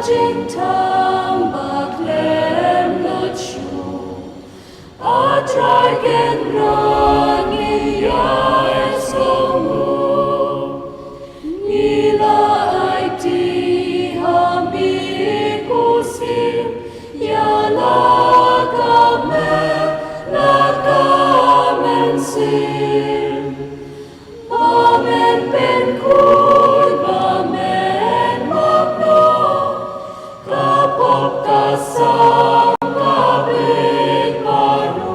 Jing Tang Bak Lem Lot Shu A Dragon Rang Yai Song Ila Ai Ti Ha Mi Ku Sim Ya La Ka Men Sim Ba Men Ben Kui Ba Men Mak No Ka Pop Ka Sam Ka Big Ba No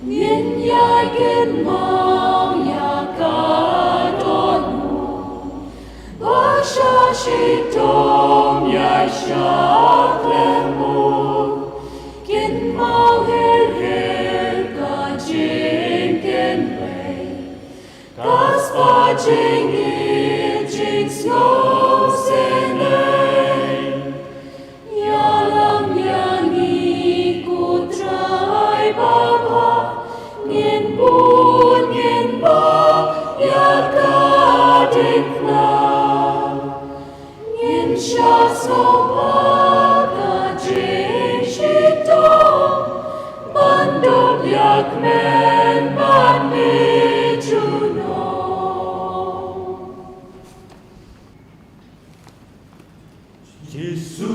Yin Yai Gen Mong Ya Ka Don Mu Ba Sha Shi Dom Yai Sha Klem Mu Gen Mong Her Ka Jing Gen Wei Ka Spa Jing I Jing Snow Sen Ei Ya Lam Yang I Ku Trai Ba Ba Ngin Bun Ngin Ba Ya Ka Ding Fla Ngin Sha So Ba Ka Jing Shi Dom Ban Dop Yak Men Ban Mi Chu No Giêsu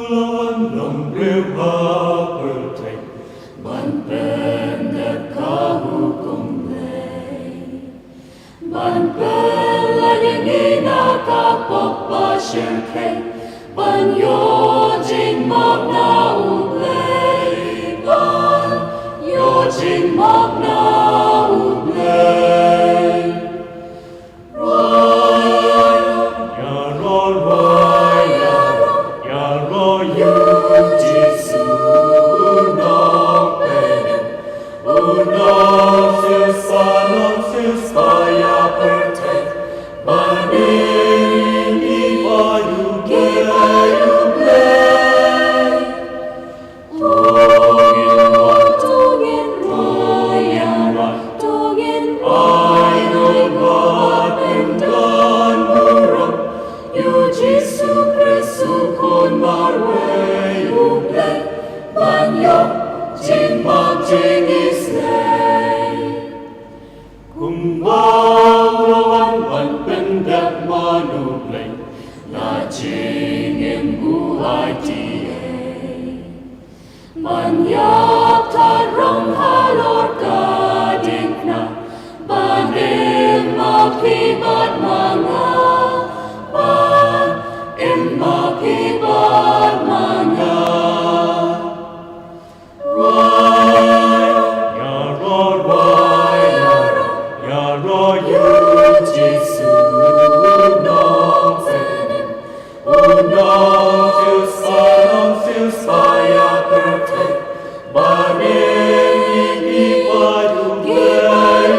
lawan lòng rêu ba bertai Ban pen de Ka Hukum Lei Ban pen la Yang Ina Ka Pop Ba Shir Kei Ban Yo Jing Mok Na U Lei Ban Yo Jing Mok Na U Lei ya ro ya ro yu Giêsu nong penem nong siêu sa ya bertai ba ni ba yu play Tongin Royan Tongin ai nong ba ben dan burong Yu Giêsu Christu Kun Mar Wei U Plei Ban Yo Jing Mak Jing Israel cùng bao lawan ban pendak manu play La Jing Em Gu Ai Ti Ban Yak Ta Rong Ha Lor Ka Ding Na Ban Em Ma Pi Bat Ma Nga Ban Em Ma Pi Bat Ma Nga ya ro yu Giêsu nong penem nong siêu sa ya bertai ba ni ba yu play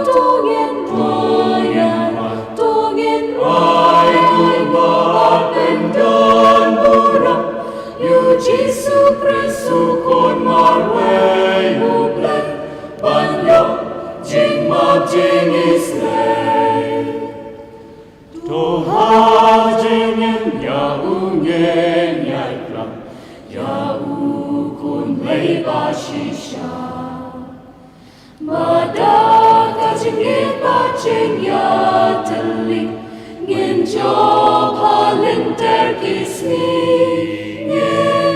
Tongin Royan Tongin ai nong ba ben dan burong Yu Giêsu Christu Kun Mar Wei U Plei Ban Yo Jing Mak Jing Israel to ha jing ya u ngen yai plam Ya U Kun Lei Ba Shi Sha Ma Da Ka Jing Ngin Ba Jing Ya Tali Ngin Job Ha Lin Der Kis Ni Ngin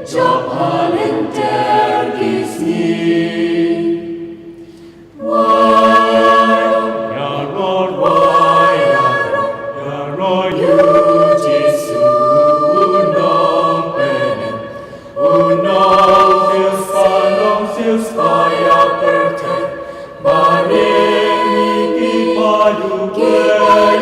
Job Ha Lin Der Kis Ni ya ro yu Giêsu nong penem nong siêu sa ya bertai ba ni ba yu play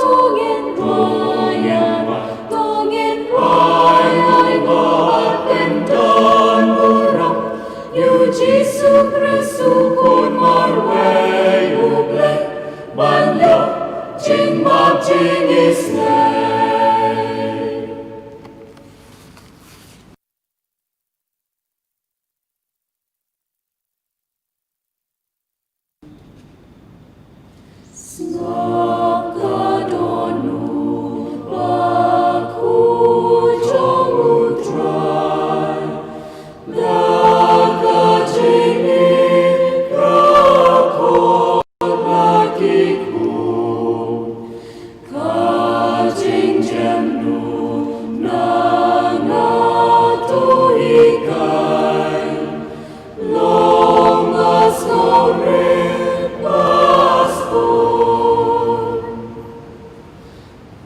Tongin Royan Tongin Royan Bat Ben Dan Burong Yu Giêsu Christu Kun Mar Wei U Plei Ban Yo Jing Mak Jing Israel Sakadonu baku jomutrai Dakajini kakot lakiku Kajing jemnu nangatuhikai Longas sore paspor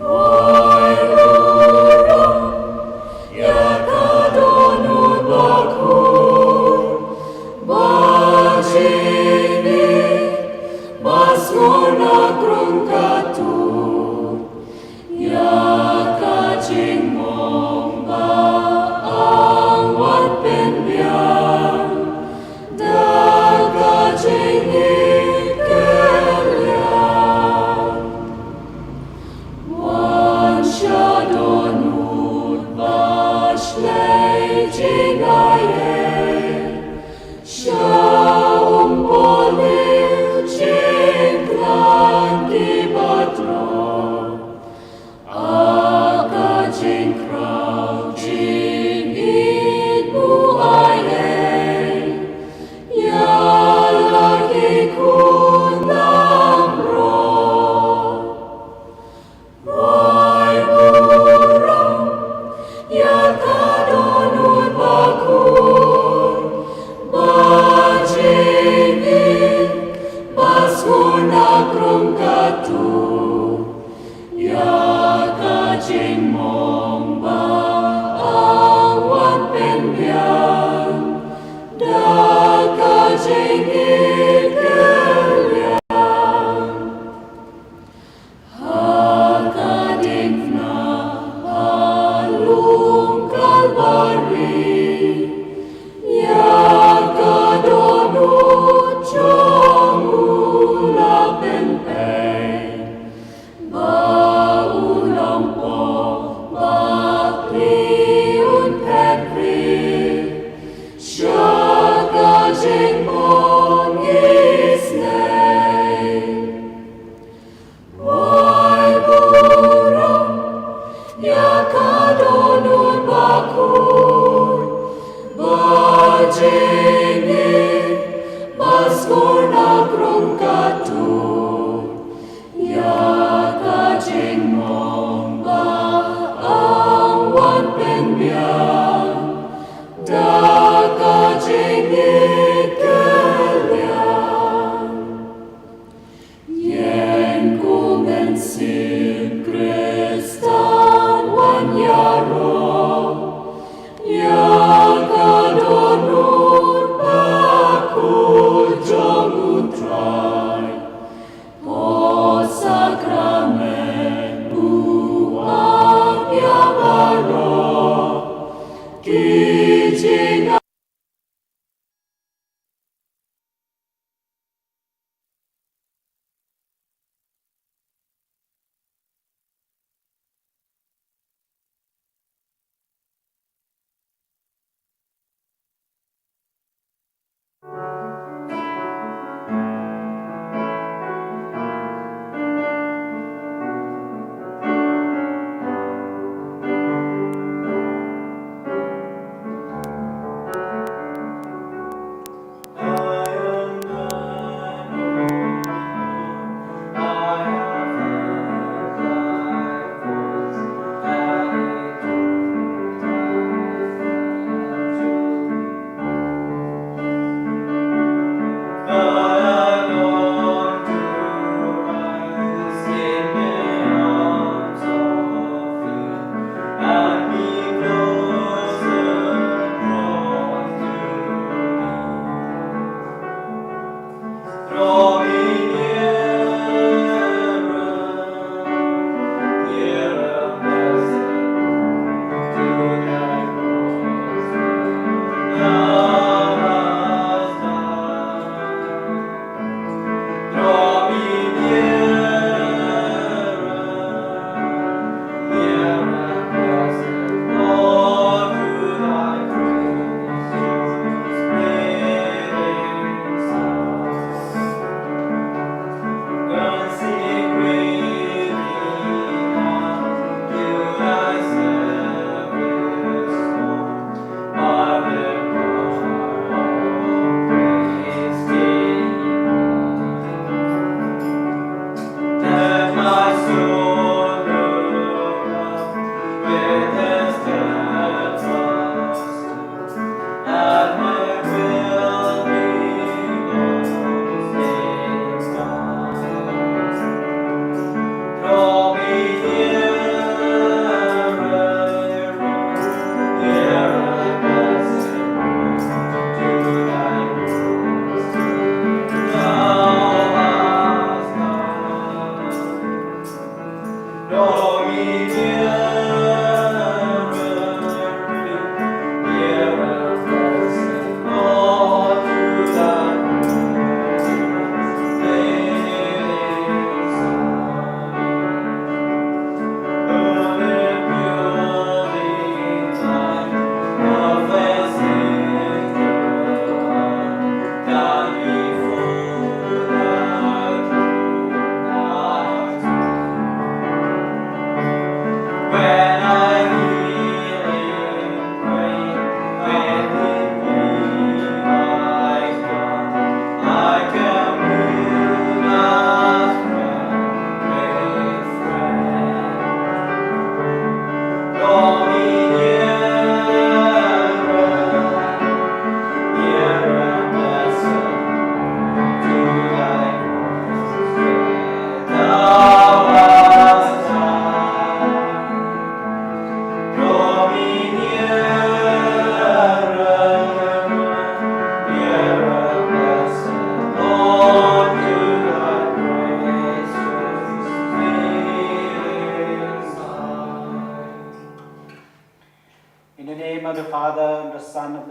Oi rurung yakadonut bakur Bajini masuna krungkatut Yakajing mong ba ang wat pen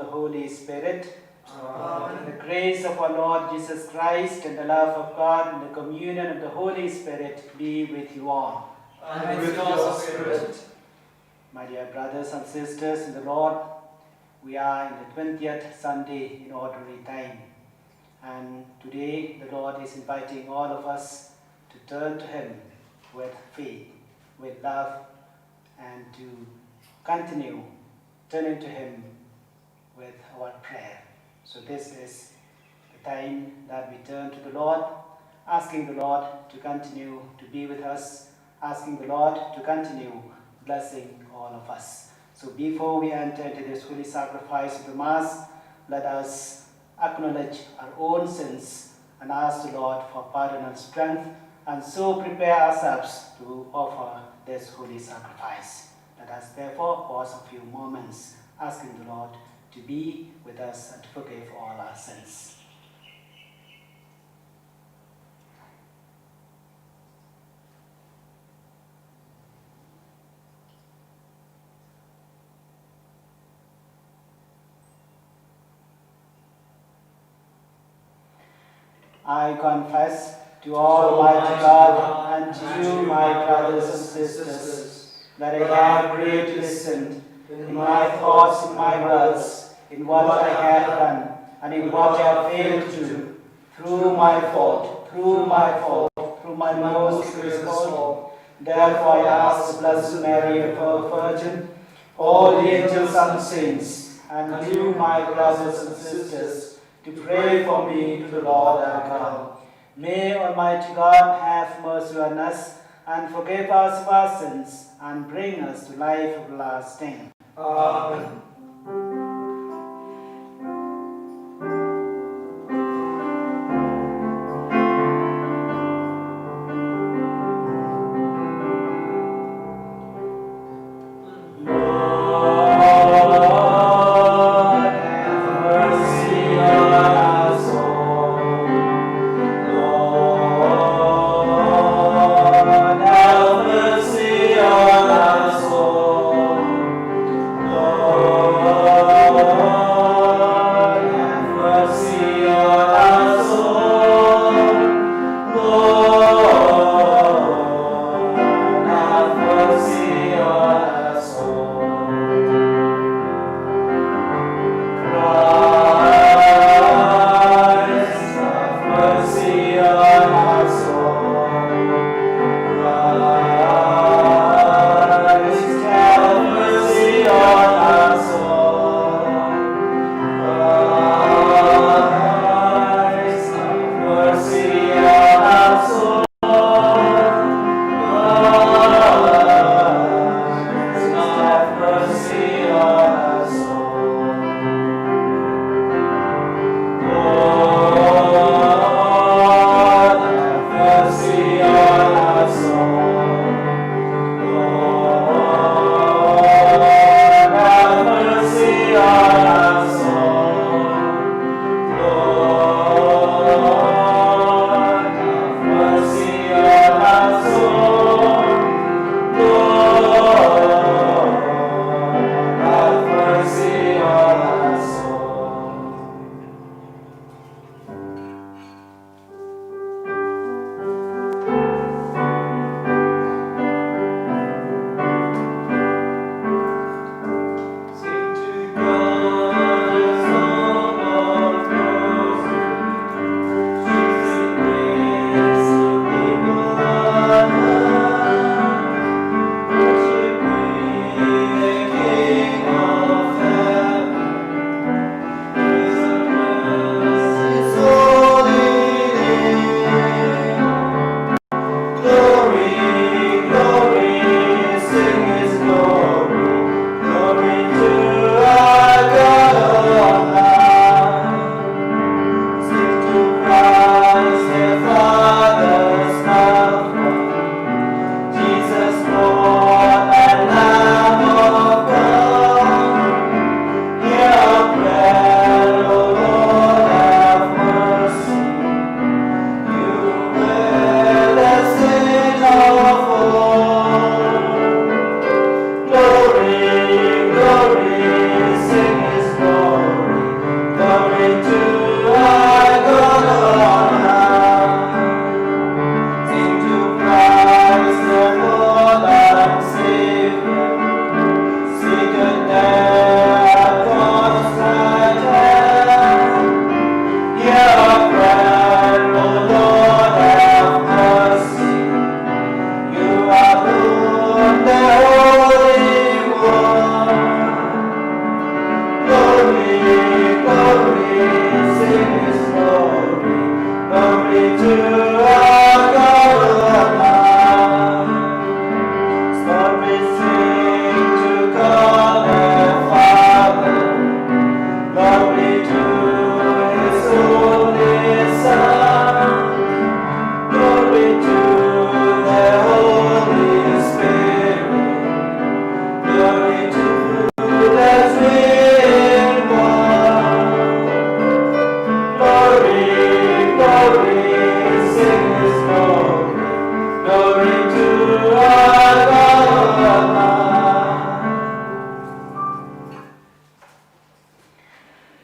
the Holy Spirit. Amen. The grace of our Lord Jesus Christ and the love of God and the communion of the Holy Spirit be with you all. And with your spirit. My dear brothers and sisters in the Lord, we are in the 20th Sunday in Ordinary Time. And today the Lord is inviting all of us to turn to Him with faith, with love, and to continue turning to Him with our prayer. So this is the time that we turn to the Lord, asking the Lord to continue to be with us, asking the Lord to continue blessing all of us. So before we enter into this holy sacrifice of the Mass, let us acknowledge our own sins and ask the Lord for pardon and strength, and so prepare ourselves to offer this holy sacrifice. Let us therefore pause a few moments, asking the Lord to be with us and to forgive all our sins. I confess to Almighty God and to you, my brothers and sisters, that I have greatly sinned in my thoughts, in my words, in what I have done, and in what I have failed to do, through my fault, through my most grievous fault. Therefore I ask the Blessed Mary, ever Virgin, all the angels and saints, and you, my brothers and sisters, to pray for me to the Lord our God. May Almighty God have mercy on us and forgive us of our sins and bring us to life everlasting. Amen. Lord,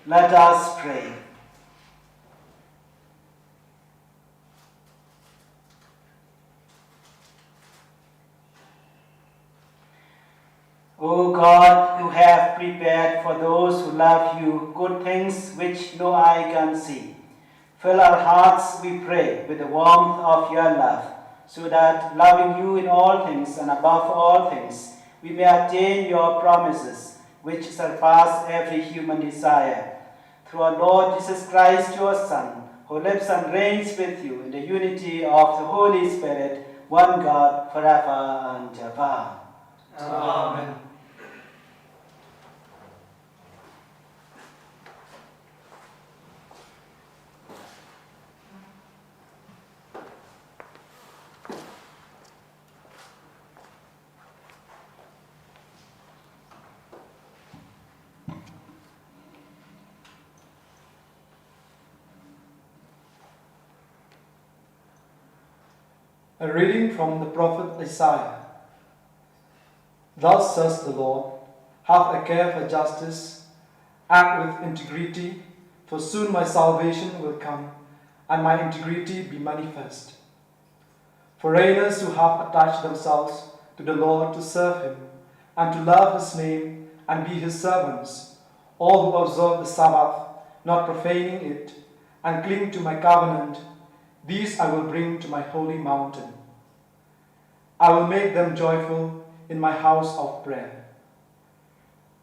Let us pray. O God, who have prepared for those who love you good things which no eye can see, fill our hearts, we pray, with the warmth of your love, so that, loving you in all things and above all things, we may attain your promises, which surpass every human desire. Through our Lord Jesus Christ, your Son, who lives and reigns with you in the unity of the Holy Spirit, one God, forever and ever. Amen. A reading from the prophet Isaiah. Thus says the Lord, have a care for justice, act with integrity, for soon my salvation will come, and my integrity be manifest. Foreigners who have attached themselves to the Lord to serve him, and to love his name and be his servants, all who observe the Sabbath, not profaning it, and cling to my covenant, these I will bring to my holy mountain. I will make them joyful in my house of prayer.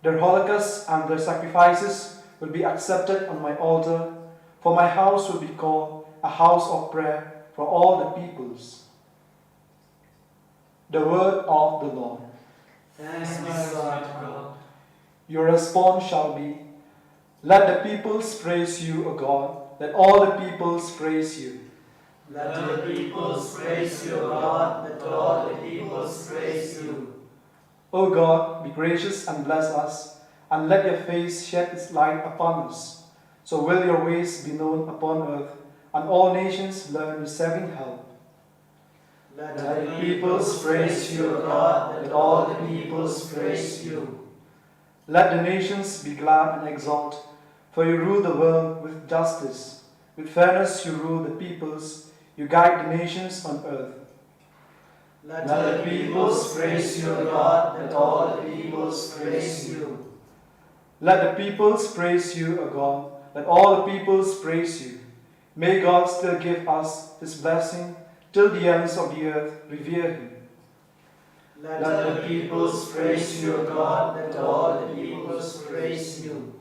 Their holocausts and their sacrifices will be accepted on my altar, for my house will be called a house of prayer for all the peoples. The word of the Lord. Thanks be to God. Your response shall be, let the peoples praise you, O God, let all the peoples praise you. Let the peoples praise you, God, let all the peoples praise you. O God, be gracious and bless us, and let your face shed its light upon us. So will your ways be known upon earth, and all nations learn your saving help. Let the peoples praise you, God, let all the peoples praise you. Let the nations be glad and exult, for you rule the world with justice. With fairness you rule the peoples, you guide the nations on earth. Let the peoples praise you, God, let all the peoples praise you. Let the peoples praise you, O God, let all the peoples praise you. May God still give us his blessing, till the ends of the earth revere him. Let the peoples praise you, God, let all the peoples praise you.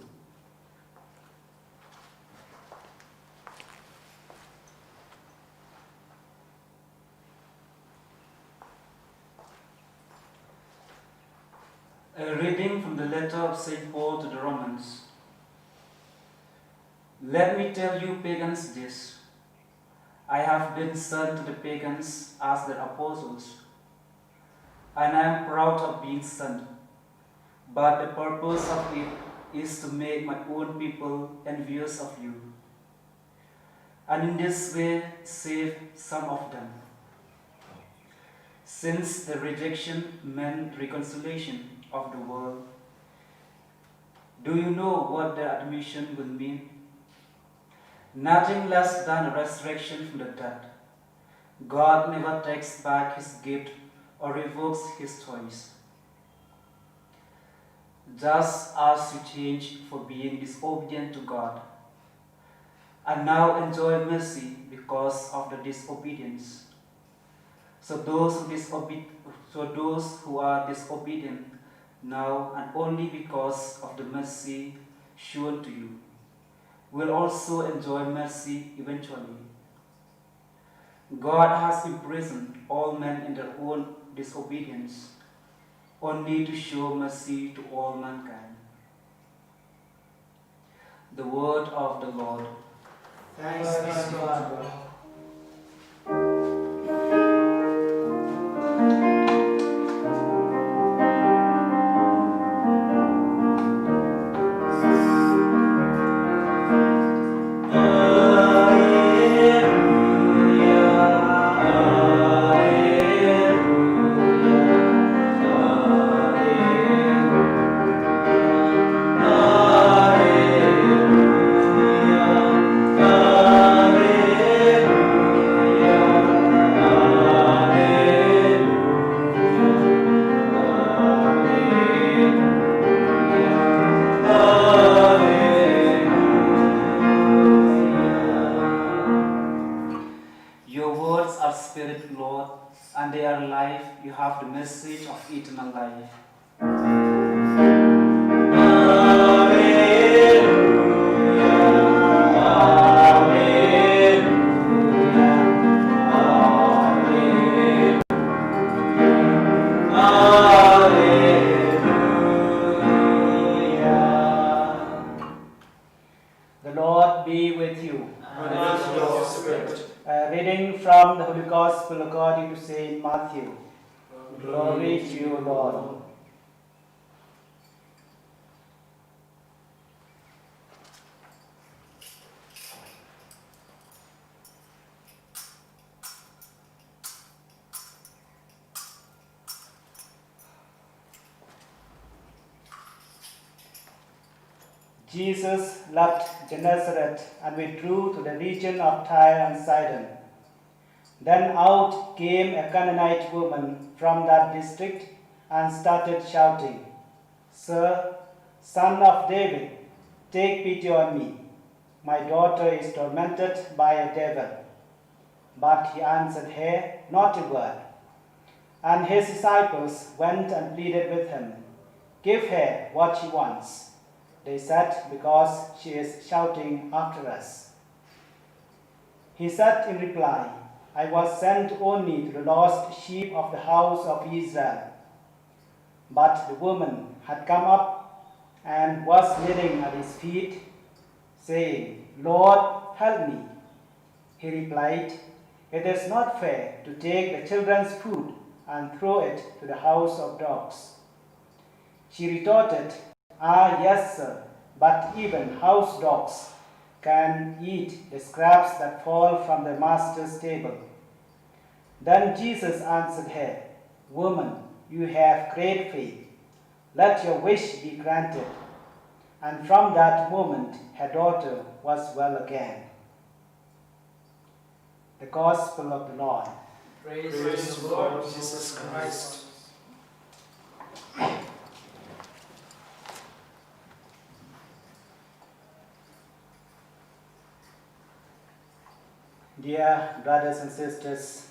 A reading from the letter of St. Paul to the Romans. Let me tell you pagans this. I have been sent to the pagans as their apostles, and I am proud of being sent. But the purpose of it is to make my own people envious of you, and in this way save some of them. Since the rejection meant reconciliation of the world, do you know what the admission will mean? Nothing less than a resurrection from the dead. God never takes back his gift or revokes his choice. Just as you changed for being disobedient to God, and now enjoy mercy because of the disobedience. So those who are disobedient now, and only because of the mercy, shown to you will also enjoy mercy eventually. God has imprisoned all men in their own disobedience, only to show mercy to all mankind. The word of the Lord. Thanks be to God. Your words are spirit, Lord, and they are life. You have the message of eternal life. The Lord be with you. And with your spirit. A reading from the Holy Gospel according to Saint Matthew. Glory to you, Lord. Jesus left Gennesaret and withdrew to the region of Tyre and Sidon. Then out came a Canaanite woman from that district and started shouting, "Sir, Son of David, take pity on me. My daughter is tormented by a devil." But he answered her not a word. And his disciples went and pleaded with him, "Give her what she wants." They said, "Because she is shouting after us." He said in reply, "I was sent only to the lost sheep of the house of Israel." But the woman had come up and was kneeling at his feet, saying, "Lord, help me." He replied, "It is not fair to take the children's food and throw it to the house of dogs." She retorted, "Ah, yes, sir, but even house dogs can eat the scraps that fall from the master's table." Then Jesus answered her, "Woman, you have great faith. Let your wish be granted." And from that moment her daughter was well again. The Gospel of the Lord. Praise to Lord Jesus Christ. Dear brothers and sisters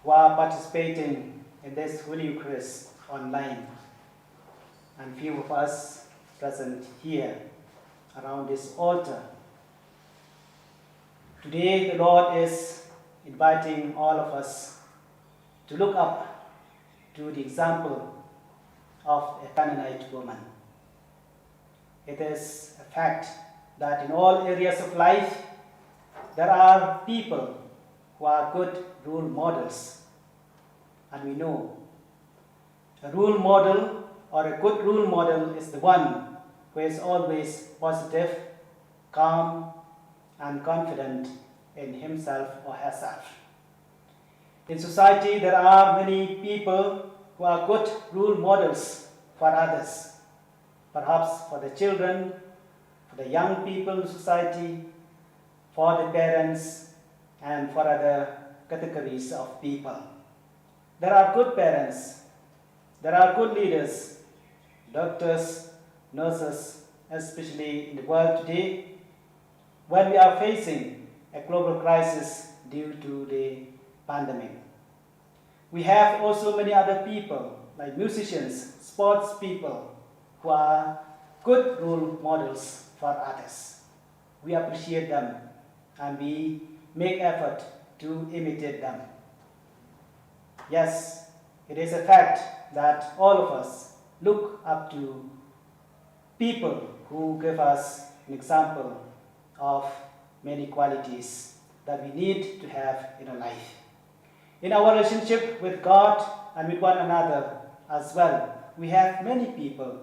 who are participating in this Holy Eucharist online, and few of us present here around this altar, today the Lord is inviting all of us to look up to the example of a Canaanite woman. It is a fact that in all areas of life there are people who are good role models, and we know a role model or a good role model is the one who is always positive, calm, and confident in himself or herself. In society, there are many people who are good role models for others, perhaps for the children, for the young people in society, for the parents, and for other categories of people. There are good parents, there are good leaders, doctors, nurses, especially in the world today, when we are facing a global crisis due to the pandemic. We have also many other people, like musicians, sports people, who are good role models for others. We appreciate them and we make effort to imitate them. Yes, it is a fact that all of us look up to people who give us an example of many qualities that we need to have in our life. In our relationship with God and with one another as well, we have many people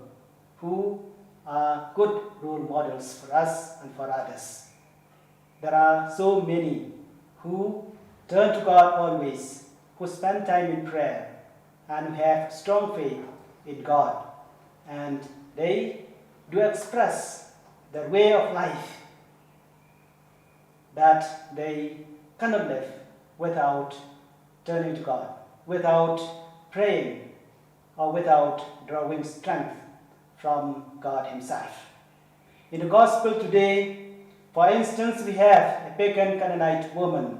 who are good role models for us and for others. There are so many who turn to God always, who spend time in prayer, and who have strong faith in God. And they do express their way of life that they cannot live without turning to God, without praying, or without drawing strength from God Himself. In the Gospel today, for instance, we have a pagan Canaanite woman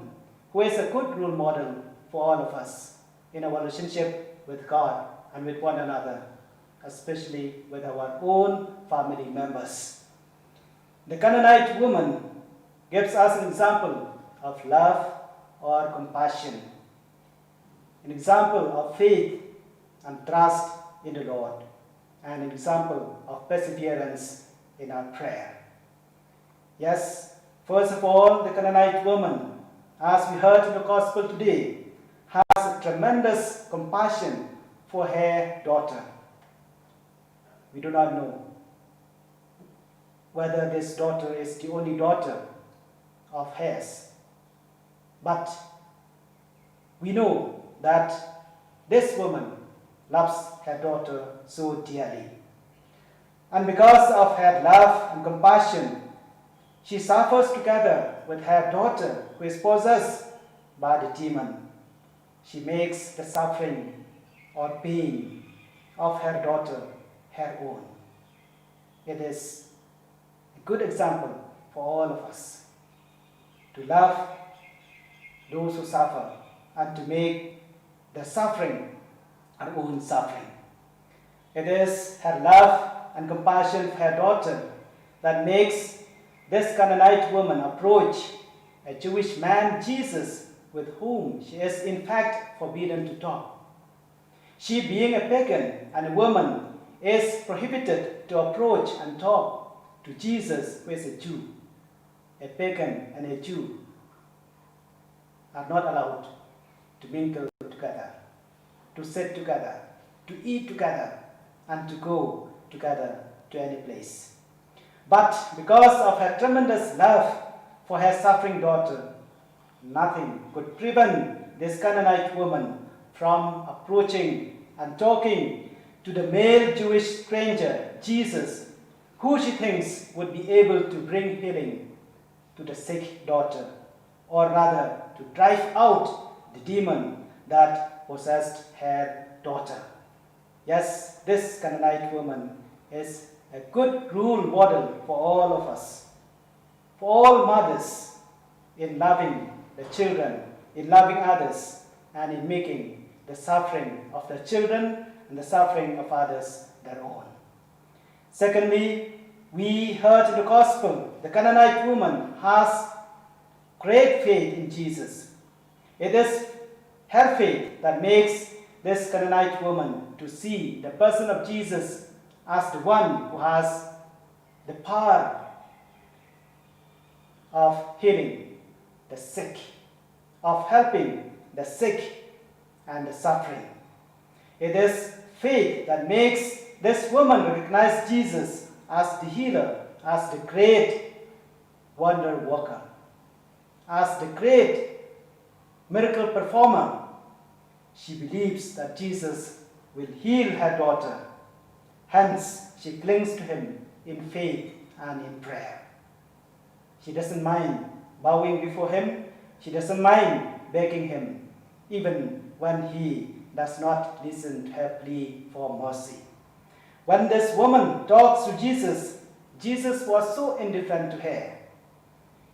who is a good role model for all of us in our relationship with God and with one another, especially with our own family members. The Canaanite woman gives us an example of love or compassion, an example of faith and trust in the Lord, and an example of perseverance in our prayer. Yes, first of all, the Canaanite woman, as we heard in the Gospel today, has a tremendous compassion for her daughter. We do not know whether this daughter is the only daughter of hers, but we know that this woman loves her daughter so dearly. And because of her love and compassion, she suffers together with her daughter who is possessed by the demon. She makes the suffering or pain of her daughter her own. It is a good example for all of us to love those who suffer and to make the suffering our own suffering. It is her love and compassion for her daughter that makes this Canaanite woman approach a Jewish man, Jesus, with whom she is in fact forbidden to talk. She, being a pagan and a woman, is prohibited to approach and talk to Jesus, who is a Jew. A pagan and a Jew are not allowed to mingle together, to sit together, to eat together, and to go together to any place. But because of her tremendous love for her suffering daughter, nothing could prevent this Canaanite woman from approaching and talking to the male Jewish stranger, Jesus, who she thinks would be able to bring healing to the sick daughter, or rather to drive out the demon that possessed her daughter. Yes, this Canaanite woman is a good role model for all of us, for all mothers, in loving the children, in loving others, and in making the suffering of the children and the suffering of others their own. Secondly, we heard in the Gospel, the Canaanite woman has great faith in Jesus. It is her faith that makes this Canaanite woman to see the person of Jesus as the one who has the power of healing the sick, of helping the sick and the suffering. It is faith that makes this woman recognize Jesus as the healer, as the great wonder worker, as the great miracle performer. She believes that Jesus will heal her daughter. Hence, she clings to him in faith and in prayer. She doesn't mind bowing before him. She doesn't mind begging him, even when he does not listen to her plea for mercy. When this woman talks to Jesus, Jesus was so indifferent to her.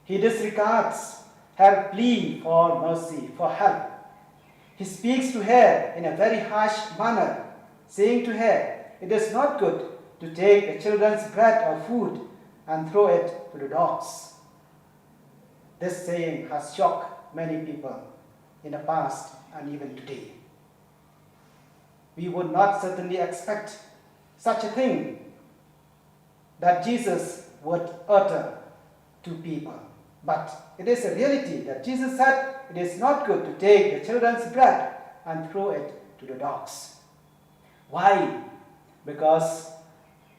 He disregards her plea for mercy, for help. He speaks to her in a very harsh manner, saying to her, "It is not good to take the children's bread or food and throw it to the dogs. This saying has shocked many people in the past and even today. We would not certainly expect such a thing that Jesus would utter to people. But it is a reality that Jesus said it is not good to take the children's bread and throw it to the dogs. Why? Because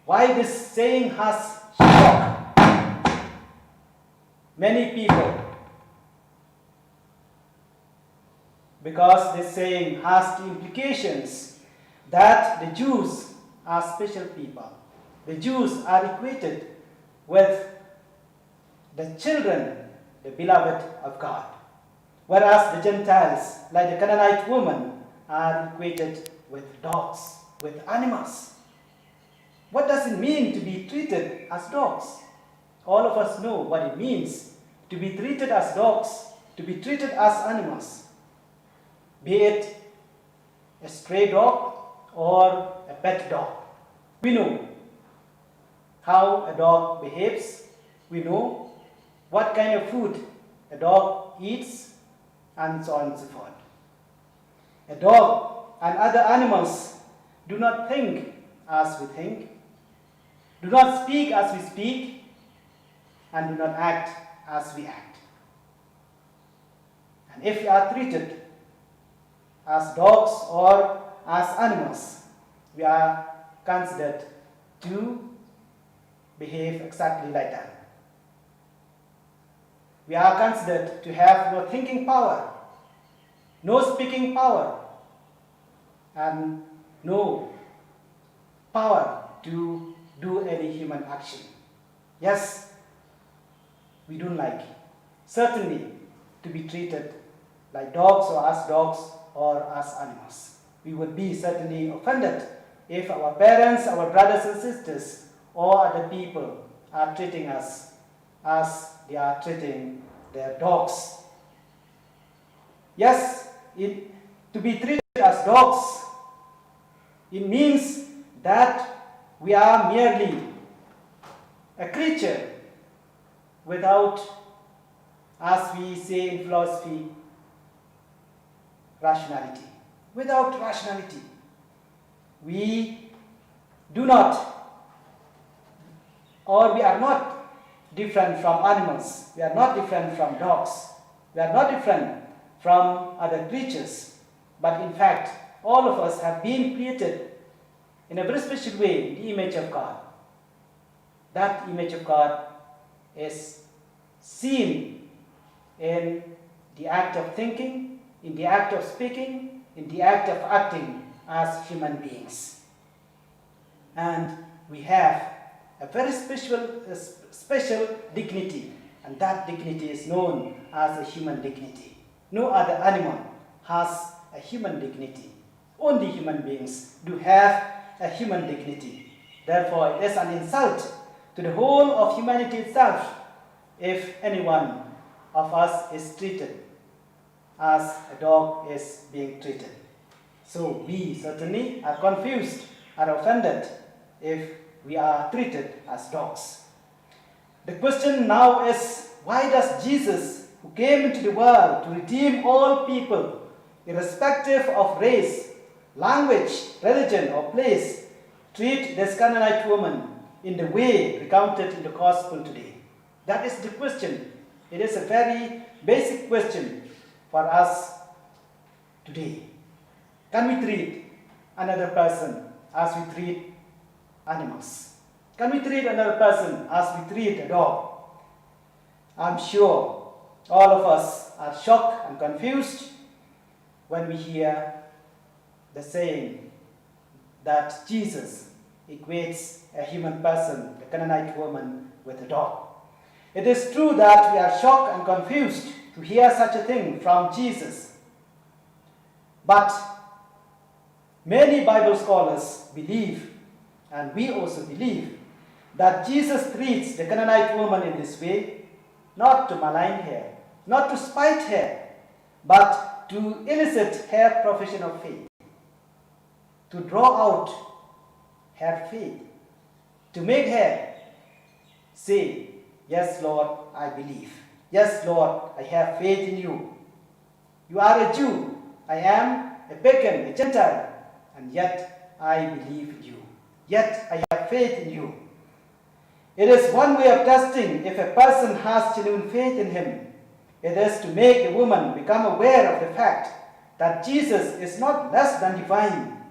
why this saying has shocked many people? Because this saying has the implications that the Jews are special people. The Jews are equated with the children, the beloved of God. Whereas the Gentiles, like the Canaanite woman, are equated with dogs, with animals. What does it mean to be treated as dogs? All of us know what it means to be treated as dogs, to be treated as animals. Be it a stray dog or a pet dog. We know how a dog behaves. We know what kind of food a dog eats, and so on and so forth. A dog and other animals do not think as we think, do not speak as we speak, and do not act as we act. And if we are treated as dogs or as animals, we are considered to behave exactly like that. We are considered to have no thinking power, no speaking power, and no power to do any human action. Yes, we don't like, certainly, to be treated like dogs or as animals. We would be certainly offended if our parents, our brothers and sisters, or other people are treating us as they are treating their dogs. Yes, to be treated as dogs, it means that we are merely a creature without, as we say in philosophy, rationality. Without rationality. We do not, or we are not different from animals. We are not different from dogs. We are not different from other creatures. But in fact, all of us have been created in a very special way in the image of God. That image of God is seen in the act of thinking, in the act of speaking, in the act of acting as human beings. And we have a very special dignity, and that dignity is known as a human dignity. No other animal has a human dignity. Only human beings do have a human dignity. Therefore, it is an insult to the whole of humanity itself if any one of us is treated as a dog is being treated. So we certainly are confused, are offended if we are treated as dogs. The question now is, why does Jesus, who came into the world to redeem all people, irrespective of race, language, religion, or place, treat this Canaanite woman in the way recounted in the gospel today? That is the question. It is a very basic question for us today. Can we treat another person as we treat animals? Can we treat another person as we treat a dog? I'm sure all of us are shocked and confused when we hear the saying that Jesus equates a human person, the Canaanite woman, with a dog. It is true that we are shocked and confused to hear such a thing from Jesus. But many Bible scholars believe, and we also believe, that Jesus treats the Canaanite woman in this way, not to malign her, not to spite her, but to elicit her profession of faith, to draw out her faith, to make her say, "Yes, Lord, I believe. Yes, Lord, I have faith in you. You are a Jew. I am a pagan, a Gentile, and yet I believe in you. Yet I have faith in you." It is one way of testing if a person has genuine faith in him. It is to make the woman become aware of the fact that Jesus is not less than divine,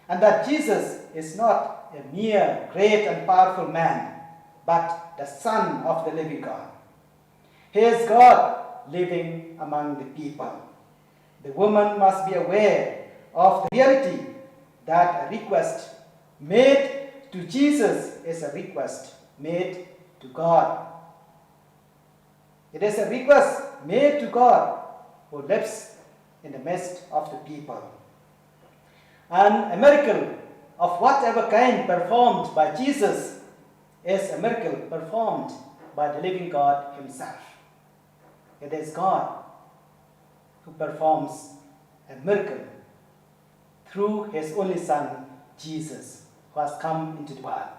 and that Jesus is not a mere great and powerful man, but the Son of the living God. He is God living among the people. The woman must be aware of the reality that a request made to Jesus is a request made to God. It is a request made to God who lives in the midst of the people. And a miracle of whatever kind performed by Jesus is a miracle performed by the living God himself. It is God who performs a miracle through his only Son, Jesus, who has come into the world.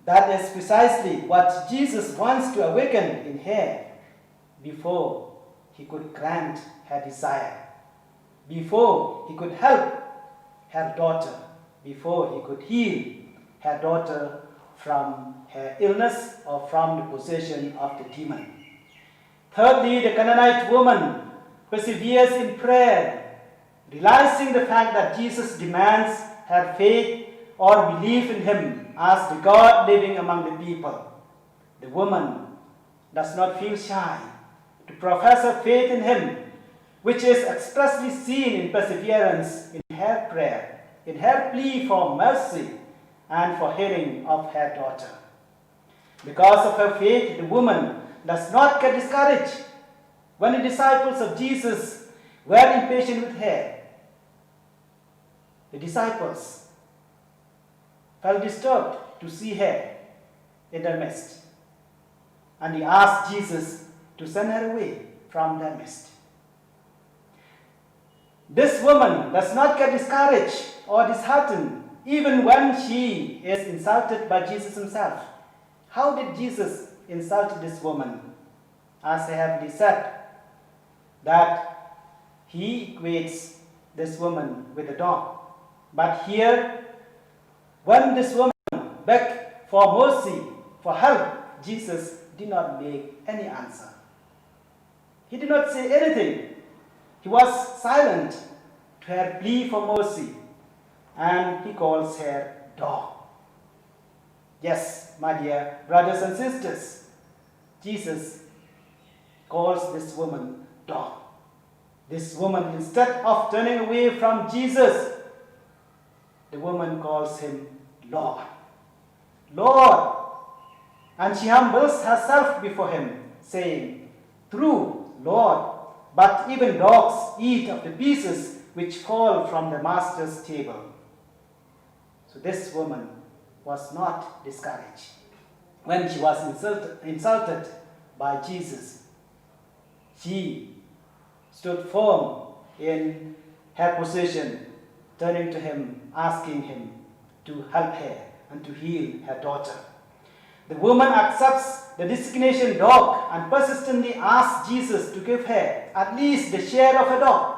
That is precisely what Jesus wants to awaken in her before he could grant her desire, before he could help her daughter, before he could heal her daughter from her illness or from the possession of the demon. Thirdly, the Canaanite woman perseveres in prayer, realizing the fact that Jesus demands her faith or belief in him as the God living among the people. The woman does not feel shy to profess her faith in him, which is expressly seen in perseverance in her prayer, in her plea for mercy and for healing of her daughter. Because of her faith, the woman does not get discouraged when the disciples of Jesus were impatient with her. The disciples felt disturbed to see her in their midst, and he asked Jesus to send her away from their midst. This woman does not get discouraged or disheartened even when she is insulted by Jesus himself. How did Jesus insult this woman? As I have said, that he equates this woman with a dog. But here, when this woman begged for mercy, for help, Jesus did not make any answer. He did not say anything. He was silent to her plea for mercy, and he calls her dog. Yes, my dear brothers and sisters, Jesus calls this woman dog. This woman, instead of turning away from Jesus, the woman calls him Lord. Lord. And she humbles herself before him, saying, "True, Lord, but even dogs eat of the pieces which fall from the master's table." So this woman was not discouraged when she was insulted by Jesus. She stood firm in her position, turning to him, asking him to help her and to heal her daughter. The woman accepts the designation dog and persistently asks Jesus to give her at least the share of a dog,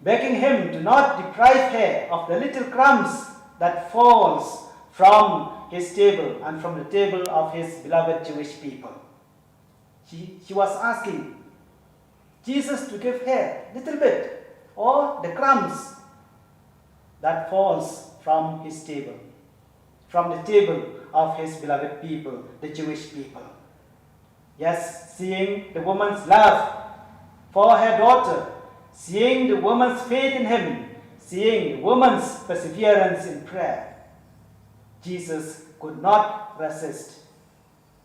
begging him to not deprive her of the little crumbs that falls from his table and from the table of his beloved Jewish people. She was asking Jesus to give her a little bit, or the crumbs that falls from his table, from the table of his beloved people, the Jewish people. Yes, seeing the woman's love for her daughter, seeing the woman's faith in him, seeing the woman's perseverance in prayer, Jesus could not resist,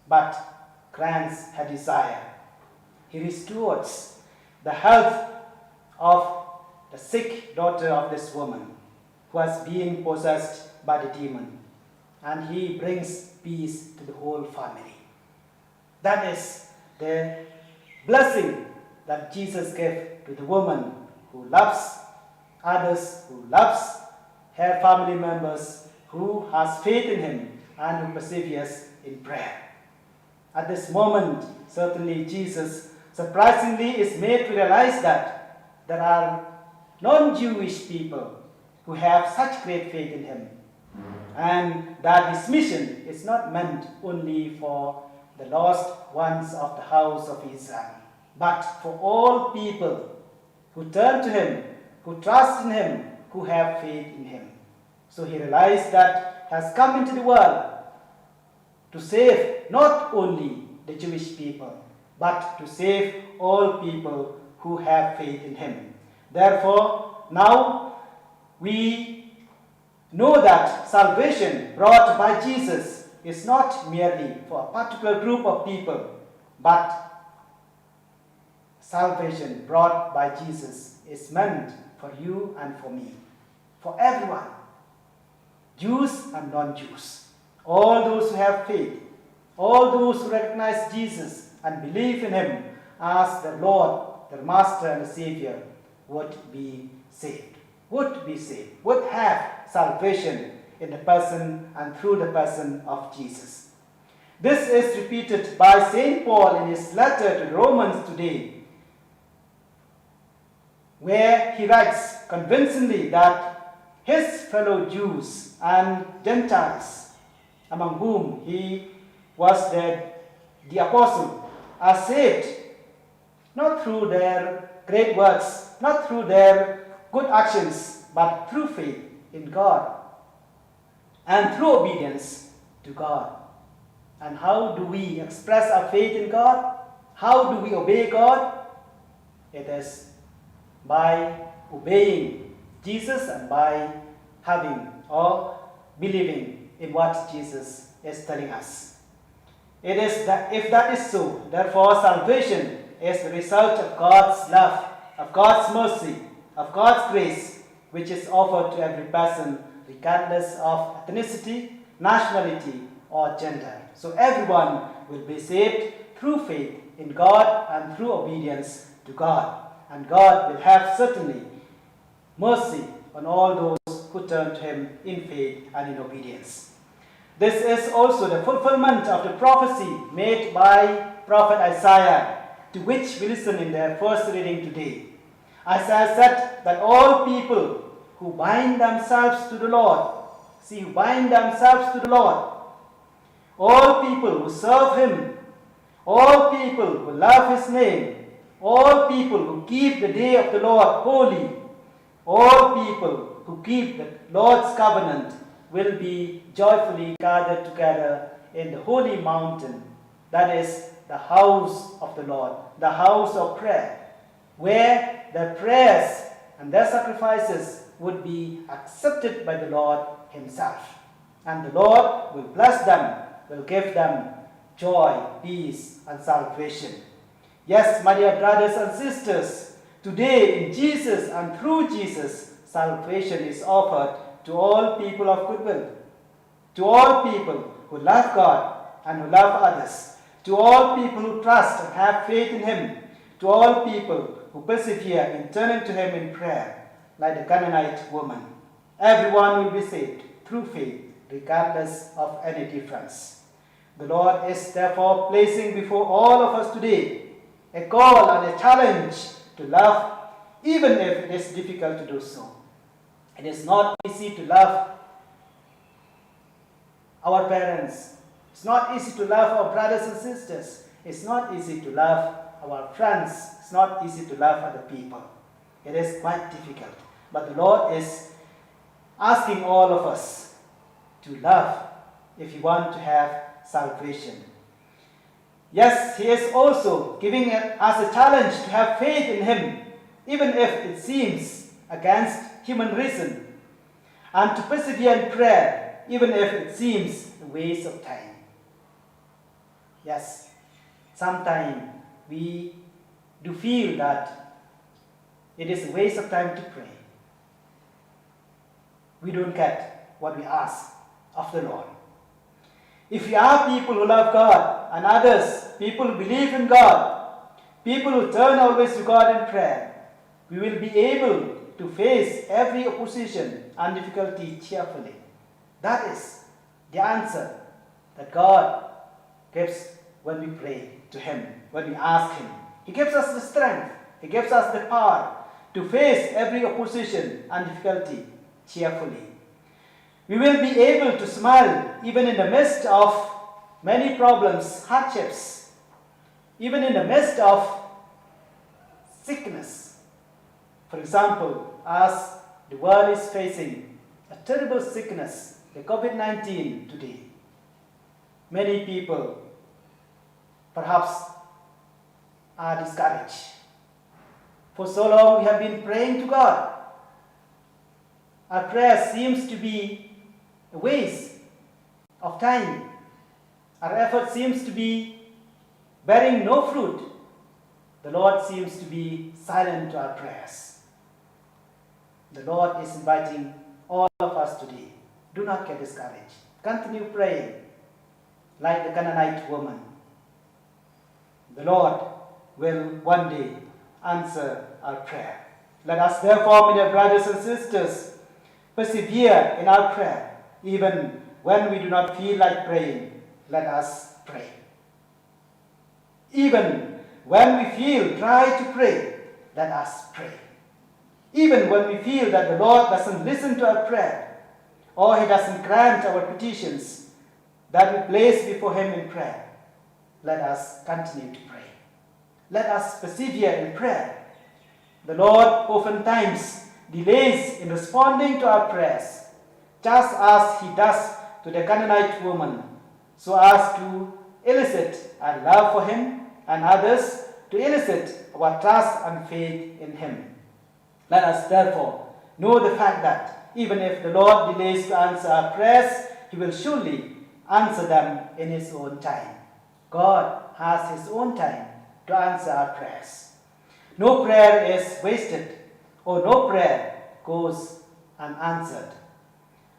but grants her desire. He restores the health of the sick daughter of this woman who has been possessed by the demon, and he brings peace to the whole family. That is the blessing that Jesus gave to the woman who loves others, who loves her family members, who has faith in him, and who perseveres in prayer. At this moment, certainly Jesus surprisingly is made to realize that there are non-Jewish people who have such great faith in him, and that his mission is not meant only for the lost ones of the house of Israel, but for all people who turn to him, who trust in him, who have faith in him. So he realized that he has come into the world to save not only the Jewish people, but to save all people who have faith in him. Therefore, now we know that salvation brought by Jesus is not merely for a particular group of people, but salvation brought by Jesus is meant for you and for me, for everyone, Jews and non-Jews, all those who have faith, all those who recognize Jesus and believe in him as their Lord, their Master and Savior would be saved, would have salvation in the person and through the person of Jesus. This is repeated by St. Paul in his letter to the Romans today, where he writes convincingly that his fellow Jews and Gentiles, among whom he was the apostle, are saved not through their great works, not through their good actions, but through faith in God and through obedience to God. And how do we express our faith in God? How do we obey God? It is by obeying Jesus and by having or believing in what Jesus is telling us. It is that if that is so, therefore salvation is the result of God's love, of God's mercy, of God's grace, which is offered to every person regardless of ethnicity, nationality, or gender. So everyone will be saved through faith in God and through obedience to God. And God will have certainly mercy on all those who turn to him in faith and in obedience. This is also the fulfillment of the prophecy made by Prophet Isaiah, to which we listen in the first reading today. Isaiah said that all people who bind themselves to the Lord, who bind themselves to the Lord, all people who serve him, all people who love his name, all people who keep the day of the Lord holy, all people who keep the Lord's covenant will be joyfully gathered together in the holy mountain, that is the house of the Lord, the house of prayer, where their prayers and their sacrifices would be accepted by the Lord himself. And the Lord will bless them, will give them joy, peace, and salvation. Yes, my dear brothers and sisters, today in Jesus and through Jesus, salvation is offered to all people of goodwill, to all people who love God and who love others, to all people who trust and have faith in him, to all people who persevere in turning to him in prayer, like the Canaanite woman. Everyone will be saved through faith, regardless of any difference. The Lord is therefore placing before all of us today a call and a challenge to love, even if it is difficult to do so. It is not easy to love our parents. It's not easy to love our brothers and sisters. It's not easy to love our friends. It's not easy to love other people. It is quite difficult. But the Lord is asking all of us to love if you want to have salvation. Yes, he is also giving us a challenge to have faith in him, even if it seems against human reason, and to persevere in prayer, even if it seems a waste of time. Yes, sometimes we do feel that it is a waste of time to pray. We don't get what we ask of the Lord. If we are people who love God and others, people who believe in God, people who turn always to God in prayer, we will be able to face every opposition and difficulty cheerfully. That is the answer that God gives when we pray to Him, when we ask Him. He gives us the strength, He gives us the power to face every opposition and difficulty cheerfully. We will be able to smile even in the midst of many problems, hardships, even in the midst of sickness. For example, as the world is facing a terrible sickness, the COVID-19 today, many people perhaps are discouraged. For so long we have been praying to God. Our prayer seems to be a waste of time. Our effort seems to be bearing no fruit. The Lord seems to be silent to our prayers. The Lord is inviting all of us today. Do not get discouraged. Continue praying like the Canaanite woman. The Lord will one day answer our prayer. Let us therefore, my dear brothers and sisters, persevere in our prayer. Even when we do not feel like praying, let us pray. Even when we feel dry to pray, let us pray. Even when we feel that the Lord doesn't listen to our prayer, or He doesn't grant our petitions that we place before Him in prayer, let us continue to pray. Let us persevere in prayer. The Lord oftentimes delays in responding to our prayers, just as He does to the Canaanite woman, so as to elicit our love for Him and others to elicit our trust and faith in Him. Let us therefore know the fact that even if the Lord delays to answer our prayers, He will surely answer them in His own time. God has His own time to answer our prayers. No prayer is wasted, or no prayer goes unanswered.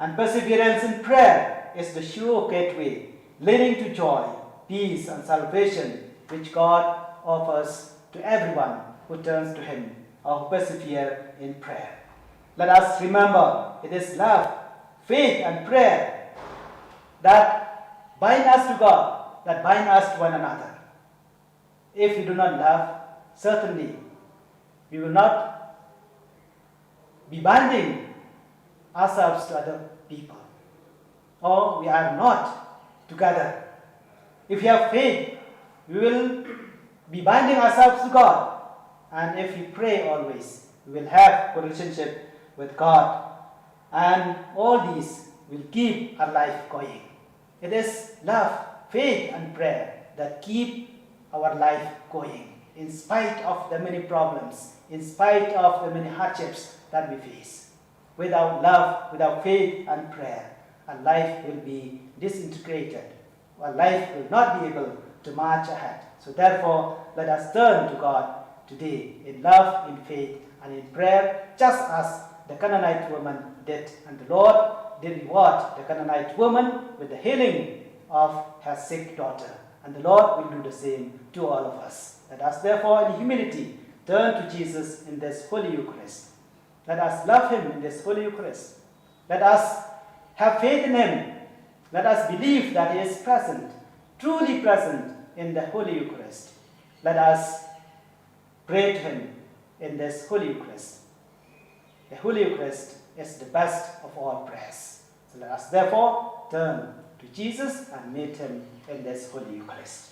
And perseverance in prayer is the sure gateway leading to joy, peace, and salvation which God offers to everyone who turns to Him or who persevere in prayer. Let us remember it is love, faith, and prayer that bind us to God, that bind us to one another. If we do not love, certainly we will not be binding ourselves to other people, or we are not together. If we have faith, we will be binding ourselves to God, and if we pray always, we will have a relationship with God, and all these will keep our life going. It is love, faith, and prayer that keep our life going, in spite of the many problems, in spite of the many hardships that we face. Without love, without faith and prayer, our life will be disintegrated. Our life will not be able to march ahead. So therefore, let us turn to God today in love, in faith, and in prayer, just as the Canaanite woman did. And the Lord did reward the Canaanite woman with the healing of her sick daughter. And the Lord will do the same to all of us. Let us therefore in humility turn to Jesus in this Holy Eucharist. Let us love Him in this Holy Eucharist. Let us have faith in Him. Let us believe that He is present, truly present in the Holy Eucharist. Let us pray to Him in this Holy Eucharist. The Holy Eucharist is the best of all prayers. So let us therefore turn to Jesus and meet Him in this Holy Eucharist.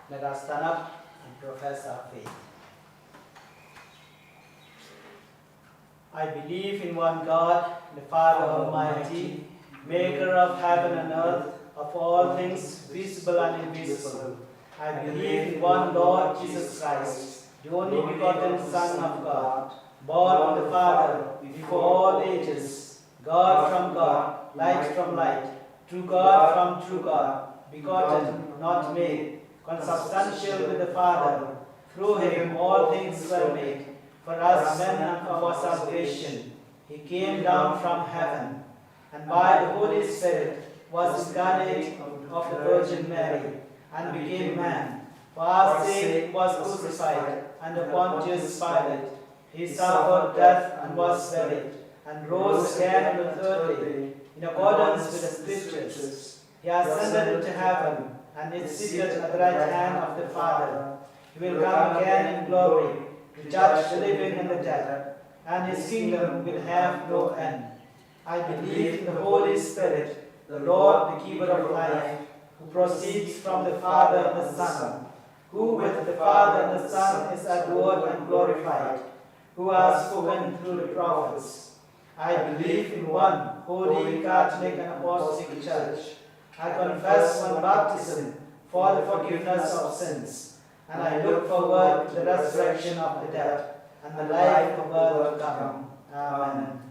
Let us stand up and profess our faith. I believe in one God, the Father Almighty, maker of heaven and earth, of all things visible and invisible. I believe in one Lord Jesus Christ, the only begotten Son of God, born of the Father before all ages, God from God, light from light, true God from true God, begotten, not made, consubstantial with the Father. Through him all things were made. For us men and for our salvation, he came down from heaven, and by the Holy Spirit was incarnate of the Virgin Mary, and became man. For our sake he was crucified under Pontius Pilate. He suffered death and was buried, and rose again on the third day, in accordance with the Scriptures. He ascended into heaven, and is seated at the right hand of the Father. He will come again in glory, to judge the living and the dead, and his kingdom will have no end. I believe in the Holy Spirit, the Lord, the giver of life, who proceeds from the Father and the Son, who with the Father and the Son is adored and glorified, who has spoken through the prophets. I believe in one holy, Catholic, and Apostolic Church. I confess one baptism for the forgiveness of sins, and I look forward to the resurrection of the dead and the life of the world to come. Amen.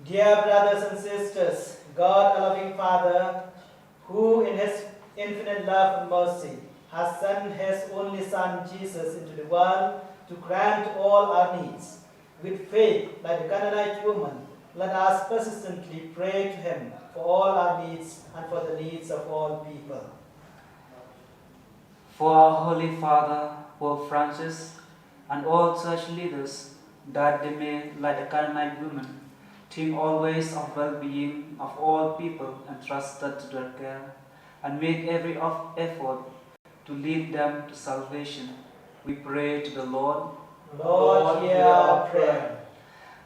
Dear brothers and sisters, God, a loving Father, who in his infinite love and mercy has sent his only Son Jesus into the world to grant all our needs. With faith, like the Canaanite woman, let us persistently pray to him for all our needs and for the needs of all people. For our Holy Father, Pope Francis, and all church leaders, that they may, like the Canaanite woman, think always of well-being of all people entrusted to their care, and make every effort to lead them to salvation. We pray to the Lord. Lord, hear our prayer.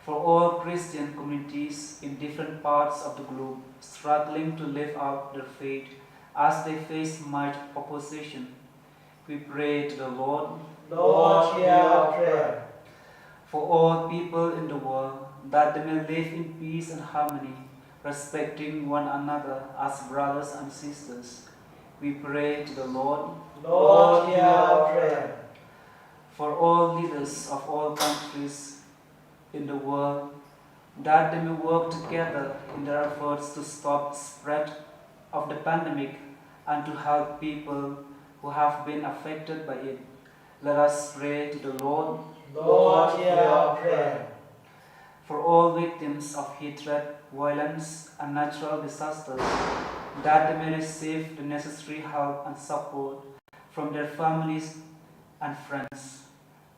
For all Christian communities in different parts of the globe struggling to live out their faith as they face much opposition, we pray to the Lord. Lord, hear our prayer. For all people in the world, that they may live in peace and harmony, respecting one another as brothers and sisters, we pray to the Lord. Lord, hear our prayer. For all leaders of all countries in the world, that they may work together in their efforts to stop the spread of the pandemic and to help people who have been affected by it, let us pray to the Lord. Lord, hear our prayer. For all victims of hatred, violence, and natural disasters, that they may receive the necessary help and support from their families and friends,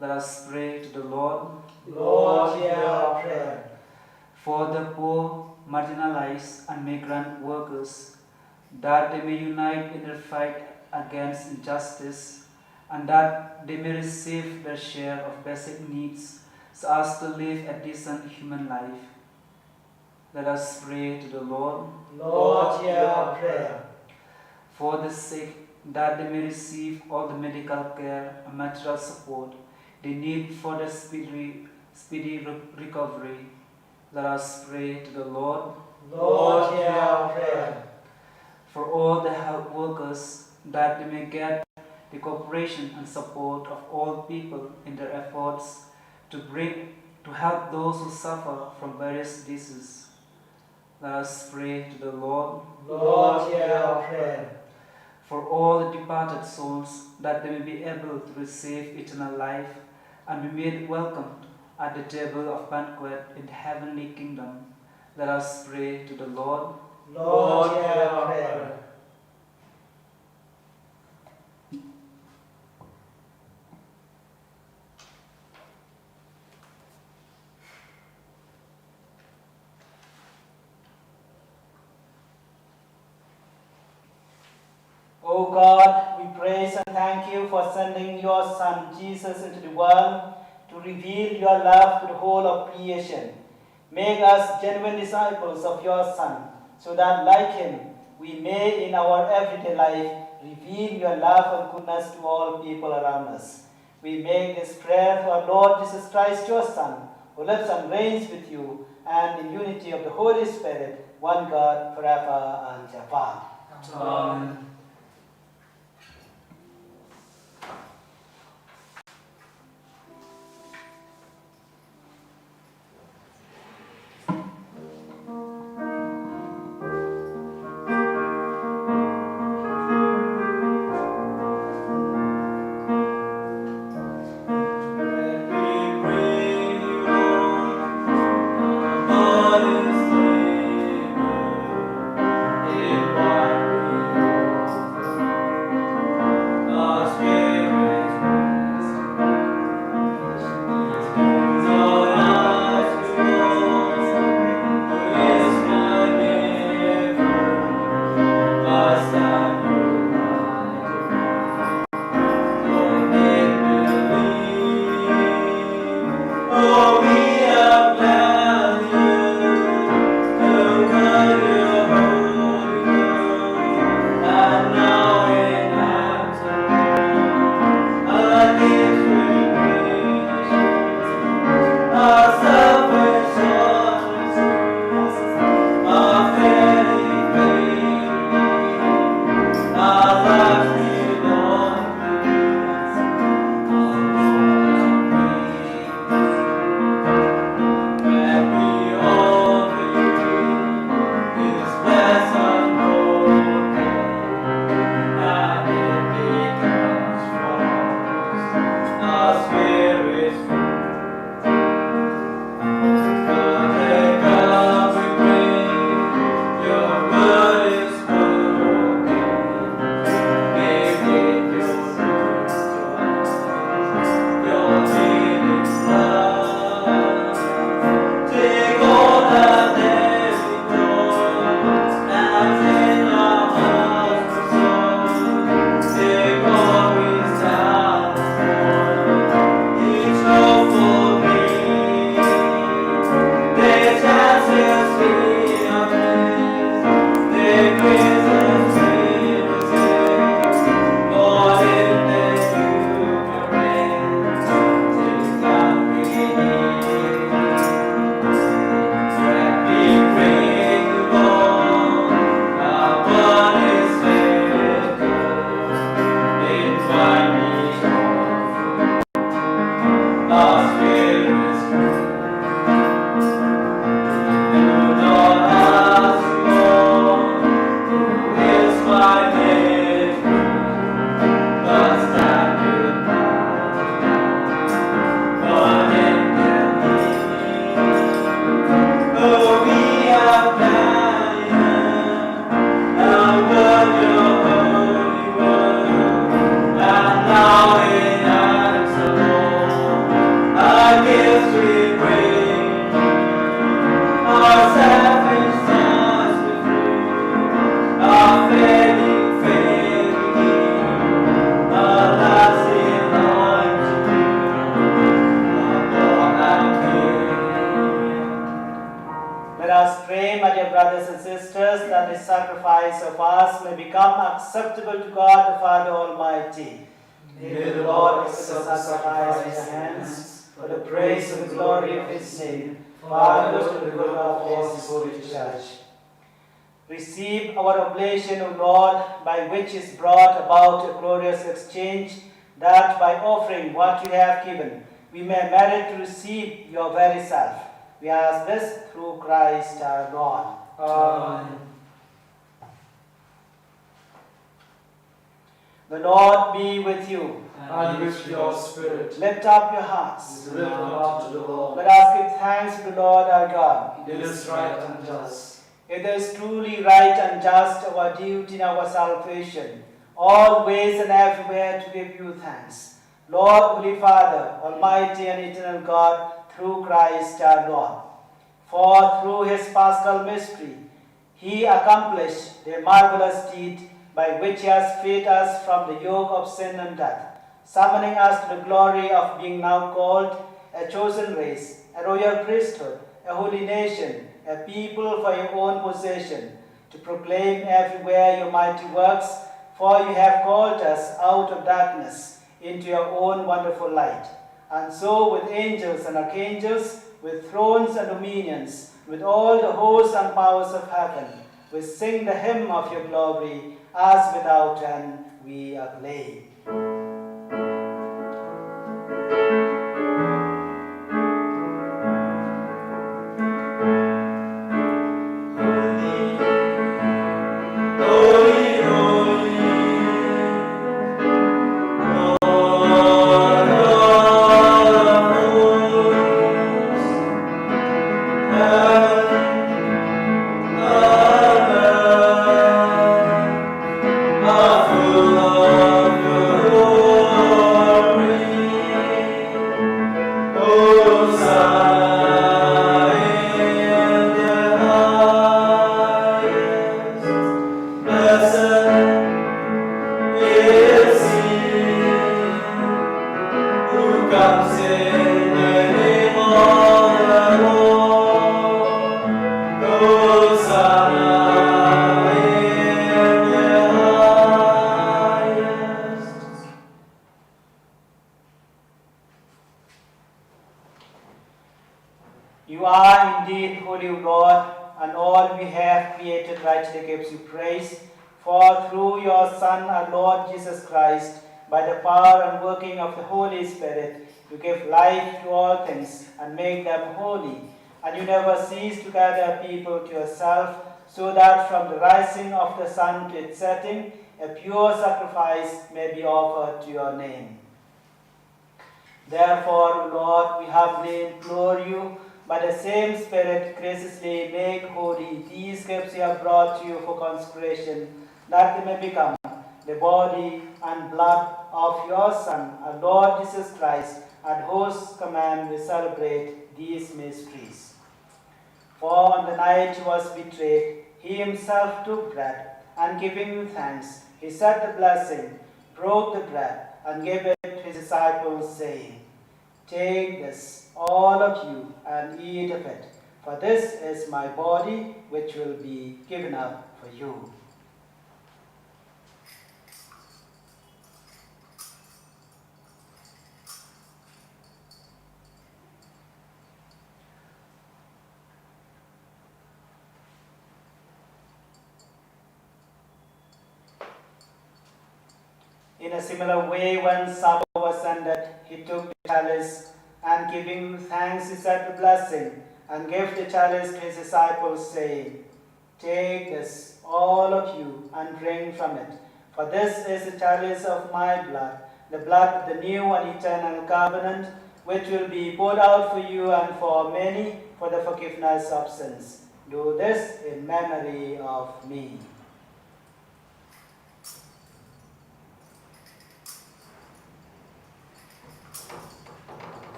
let us pray to the Lord. Lord, hear our prayer. For the poor, marginalized, and migrant workers, that they may unite in their fight against injustice, and that they may receive their share of basic needs so as to live a decent human life. Let us pray to the Lord. Lord, hear our prayer. For the sick, that they may receive all the medical care and material support they need for their speedy recovery, let us pray to the Lord. Lord, hear our prayer. For all the health workers, that they may get the cooperation and support of all people in their efforts to help those who suffer from various diseases. Let us pray to the Lord. Lord, hear our prayer. For all the departed souls, that they may be able to receive eternal life and be made welcomed at the table of banquet in the heavenly kingdom, let us pray to the Lord. Lord, hear our prayer. O God, we praise and thank you for sending your Son Jesus into the world to reveal your love to the whole of creation. Make us genuine disciples of your Son, so that like him, we may in our everyday life reveal your love and goodness to all people around us. We make this prayer through our Lord Jesus Christ, your Son, who lives and reigns with you, and in unity of the Holy Spirit, one God, forever and ever. Amen. Let us pray, my dear brothers and sisters, that this sacrifice of ours may become acceptable to God the Father Almighty. May the Lord accept the sacrifice in his hands for the praise and glory of his name, for our good and the good of all his holy church. Receive our oblation, O Lord, by which is brought about a glorious exchange, that by offering what you have given, we may merit to receive your very self. We ask this through Christ our Lord. Amen. The Lord be with you. And with your spirit. Lift up your hearts. Lift them up to the Lord. Let us give thanks to the Lord our God. It is right and just. It is truly right and just, our duty in our salvation, always and everywhere to give you thanks. Lord, Holy Father, Almighty and Eternal God, through Christ our Lord. For through his paschal mystery, he accomplished the marvelous deed by which he has freed us from the yoke of sin and death, summoning us to the glory of being now called a chosen race, a royal priesthood, a holy nation, a people for your own possession, to proclaim everywhere your mighty works, for you have called us out of darkness into your own wonderful light. And so with angels and archangels, with thrones and dominions, with all the hosts and powers of heaven, we sing the hymn of your glory, as without end we acclaim. You are indeed holy, Lord, and all we have created rightly gives you praise. For through your Son, our Lord Jesus Christ, by the power and working of the Holy Spirit, you give life to all things and make them holy. And you never cease to gather people to yourself, so that from the rising of the sun to its setting, a pure sacrifice may be offered to your name. Therefore, Lord, we humbly implore you, by the same Spirit, graciously make holy these gifts you have brought to you for consecration, that they may become the body and blood of your Son, our Lord Jesus Christ, at whose command we celebrate these mysteries. For on the night he was betrayed, he himself took bread, and giving you thanks, he said the blessing, broke the bread, and gave it to his disciples, saying, "Take this, all of you, and eat of it, for this is my body, which will be given up for you." In a similar way, when supper was ended, he took the chalice, and giving thanks, he said the blessing, and gave the chalice to his disciples, saying, "Take this, all of you, and drink from it, for this is the chalice of my blood, the blood of the new and eternal covenant, which will be poured out for you and for many for the forgiveness of sins. Do this in memory of me."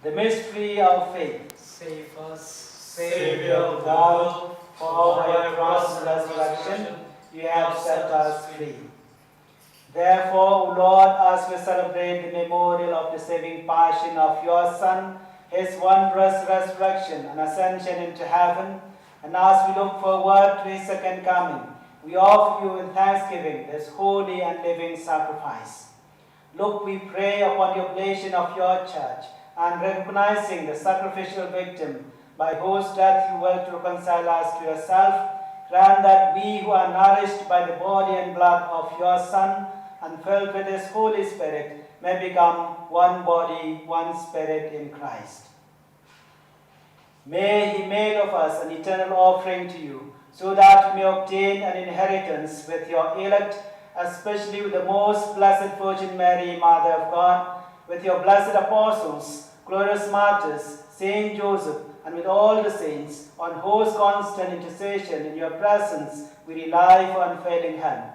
The mystery of faith. Save us, Savior of the world, for by your cross and resurrection you have set us free. Therefore, O Lord, as we celebrate the memorial of the saving passion of your Son, his wondrous resurrection and ascension into heaven, and as we look forward to his second coming, we offer you in thanksgiving this holy and living sacrifice. Look, we pray, upon the oblation of your church, and recognizing the sacrificial victim by whose death you will to reconcile us to yourself, grant that we who are nourished by the body and blood of your Son and filled with his Holy Spirit may become one body, one spirit in Christ. May he make of us an eternal offering to you, so that we may obtain an inheritance with your elect, especially with the most blessed Virgin Mary, Mother of God, with your blessed apostles, glorious martyrs, Saint Joseph, and with all the saints, on whose constant intercession in your presence we rely for unfailing help.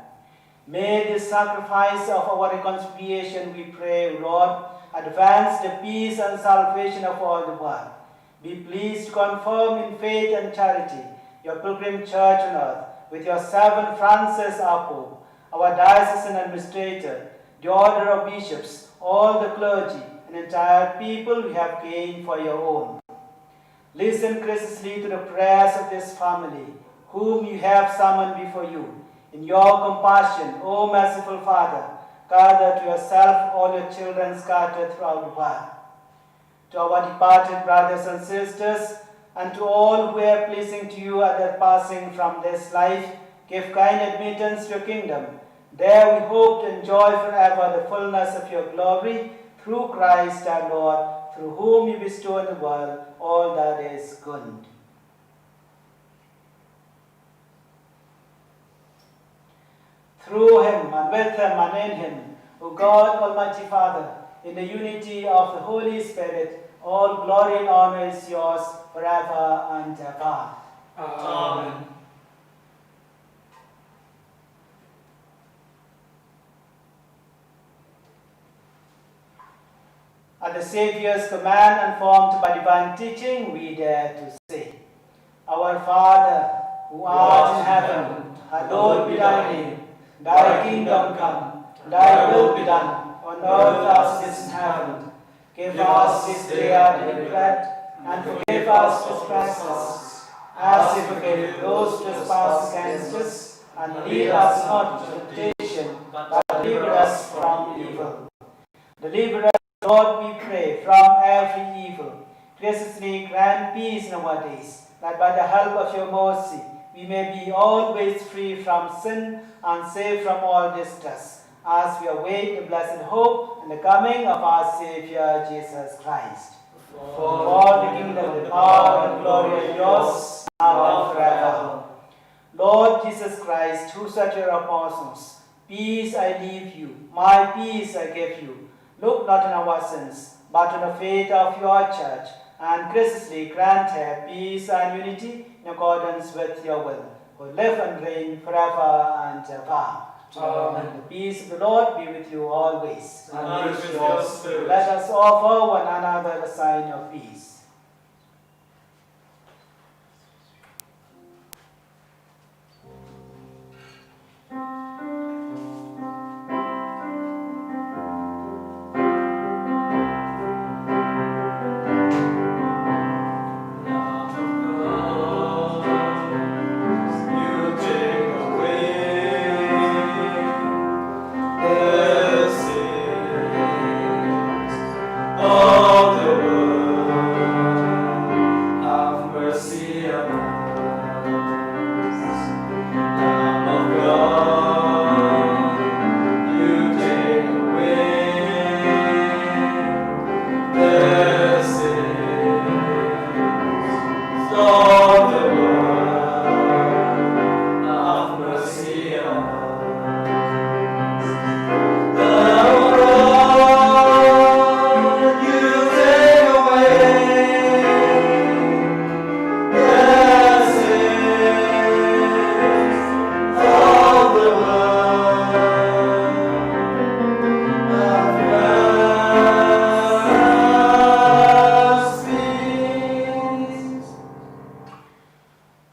May this sacrifice of our reconciliation, we pray, Lord, advance the peace and salvation of all the world. Be pleased to confirm in faith and charity your pilgrim church on earth, with your servant Francis our Pope, our diocesan administrator, the order of bishops, all the clergy, an entire people you have gained for your own. Listen graciously to the prayers of this family, whom you have summoned before you. In your compassion, O merciful Father, gather to yourself all your children scattered throughout the world. To our departed brothers and sisters, and to all who are pleasing to you at their passing from this life, give kind admittance to your kingdom. There we hope to enjoy forever the fullness of your glory, through Christ our Lord, through whom you bestow on the world all that is good. Through him, and with him, and in him, O God, Almighty Father, in the unity of the Holy Spirit, all glory and honor is yours forever and ever. Amen. At the Saviour's command and formed by divine teaching, we dare to say, Our Father, who art in heaven, hallowed be thy name. Thy kingdom come, thy will be done, on earth as it is in heaven. Give us this day our daily bread, and forgive us trespasses, as we forgive those who trespass against us. And lead us not into temptation, but deliver us from evil. Deliver us, Lord, we pray, from every evil. Graciously grant peace in our days, that by the help of your mercy we may be always free from sin and safe from all distress, as we await the blessed hope and the coming of our Saviour Jesus Christ. For the kingdom, the power, and glory are yours, now and forever. Lord Jesus Christ, who said to your apostles, Peace I leave you, my peace I give you. Look not on our sins, but on the faith of your church, and graciously grant her peace and unity in accordance with your will, who live and reign forever and ever. Amen. The peace of the Lord be with you always. And with your spirit. Let us offer one another the sign of peace.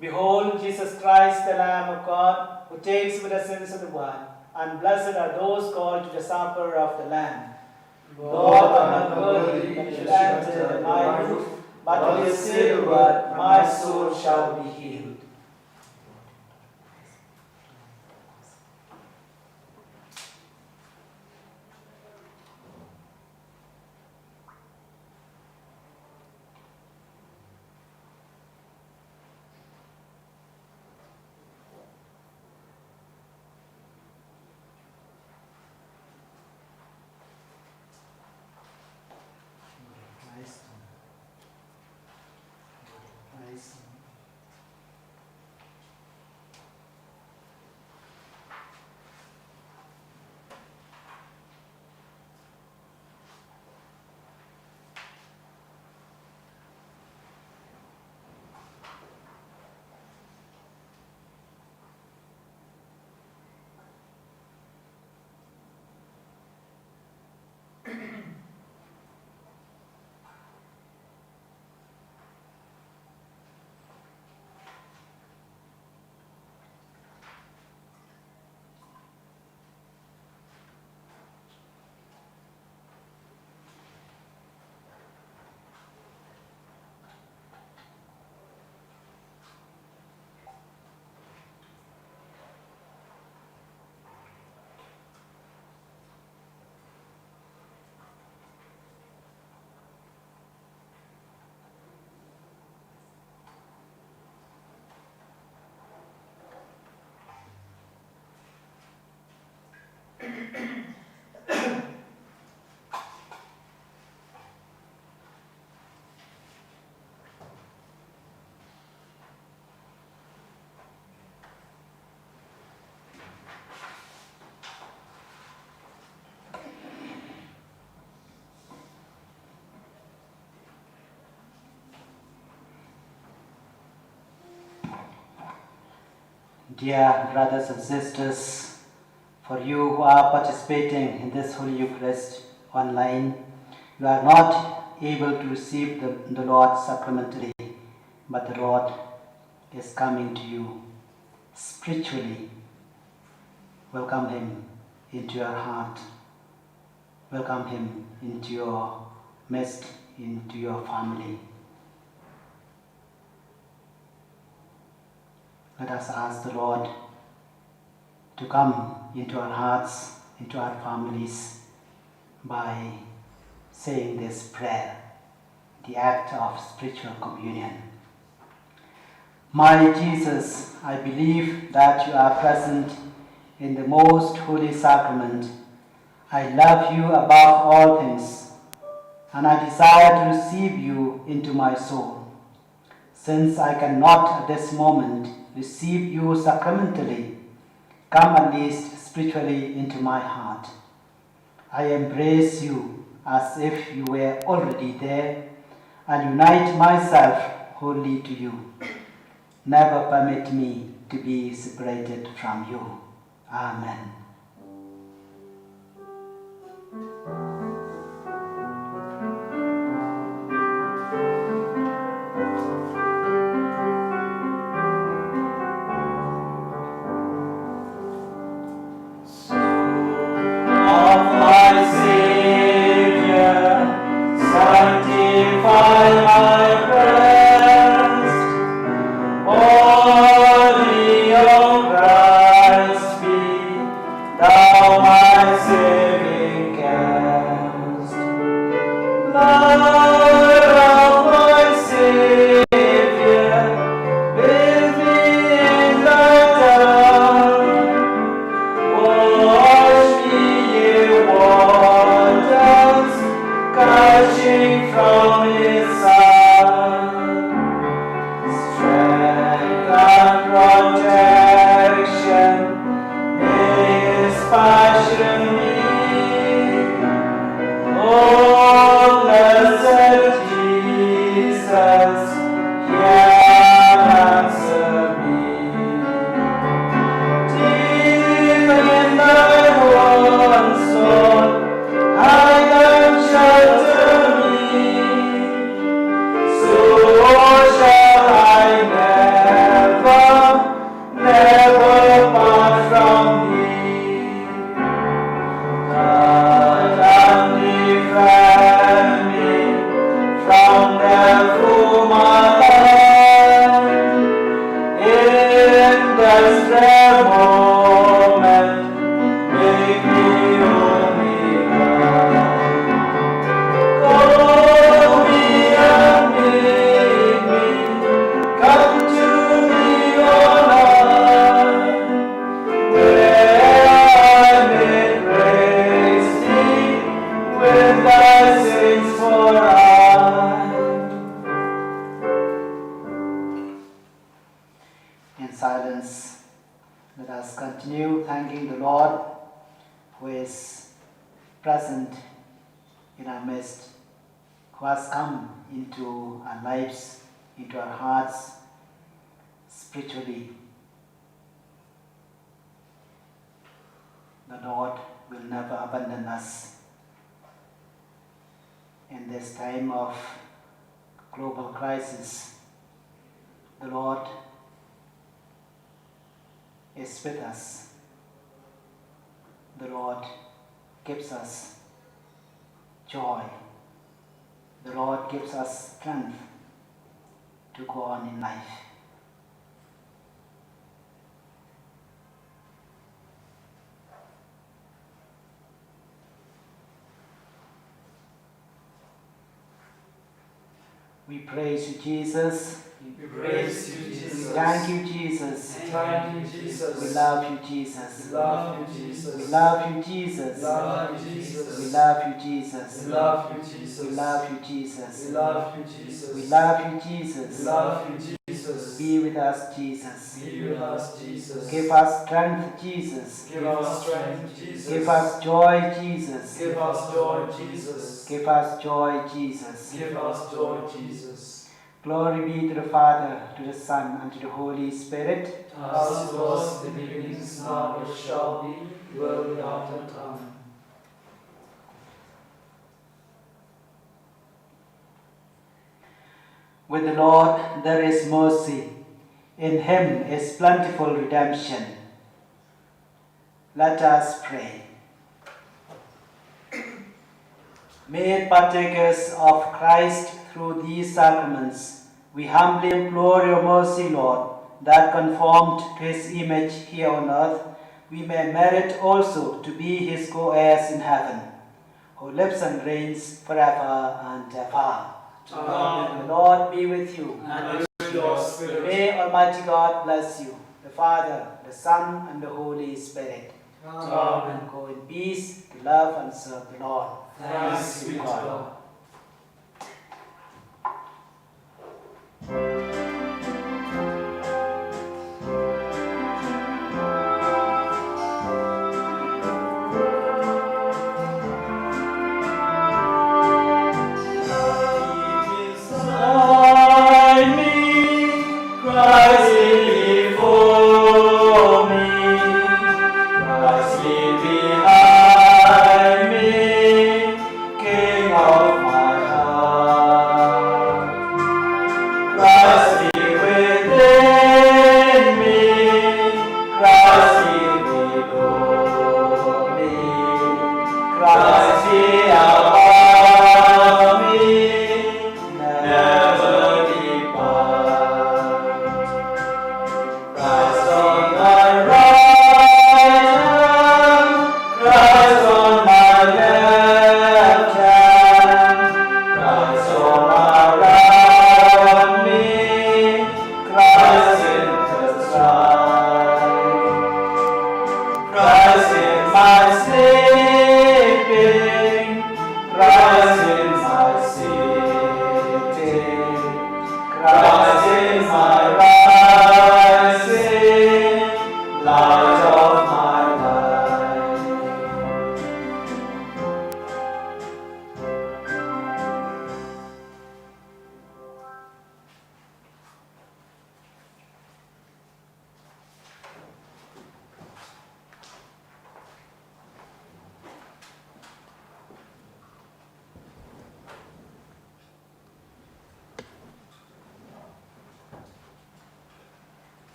Behold, Jesus Christ, the Lamb of God, who takes away the sins of the world, and blessed are those called to the supper of the Lamb. Lord, I am not worthy that you should enter under my roof, but only say the word, my soul shall be healed. Dear brothers and sisters, for you who are participating in this Holy Eucharist online, you are not able to receive the Lord sacramentally, but the Lord is coming to you spiritually. Welcome Him into your heart. Welcome Him into your midst, into your family. Let us ask the Lord to come into our hearts, into our families, by saying this prayer, the act of spiritual communion. My Jesus, I believe that you are present in the most holy sacrament. I love you above all things, and I desire to receive you into my soul. Since I cannot at this moment receive you sacramentally, come at least spiritually into my heart. I embrace you as if you were already there, and unite myself wholly to you. Never permit me to be separated from you. Amen. In silence, let us continue thanking the Lord who is present in our midst, who has come into our lives, into our hearts, spiritually. The Lord will never abandon us. In this time of global crisis, the Lord is with us. The Lord gives us joy. The Lord gives us strength to go on in life. We praise you, Jesus. We praise you, Jesus. Thank you, Jesus. Thank you, Jesus. We love you, Jesus. We love you, Jesus. We love you, Jesus. We love you, Jesus. We love you, Jesus. We love you, Jesus. We love you, Jesus. We love you, Jesus. We love you, Jesus. We love you, Jesus. Be with us, Jesus. Be with us, Jesus. Give us strength, Jesus. Give us strength, Jesus. Give us joy, Jesus. Give us joy, Jesus. Give us joy, Jesus. Give us joy, Jesus. Glory be to the Father, to the Son, and to the Holy Spirit. As it was in the beginning, is now, and shall be, world without end. Amen. With the Lord there is mercy. In him is plentiful redemption. Let us pray. Made partakers of Christ through these sacraments, we humbly implore your mercy, Lord, that conformed to his image here on earth, we may merit also to be his co-heirs in heaven, who lives and reigns forever and ever. Amen. The Lord be with you. And with your spirit. May Almighty God bless you, the Father, the Son, and the Holy Spirit. Amen. Go in peace to love and serve the Lord. Thanks be to God.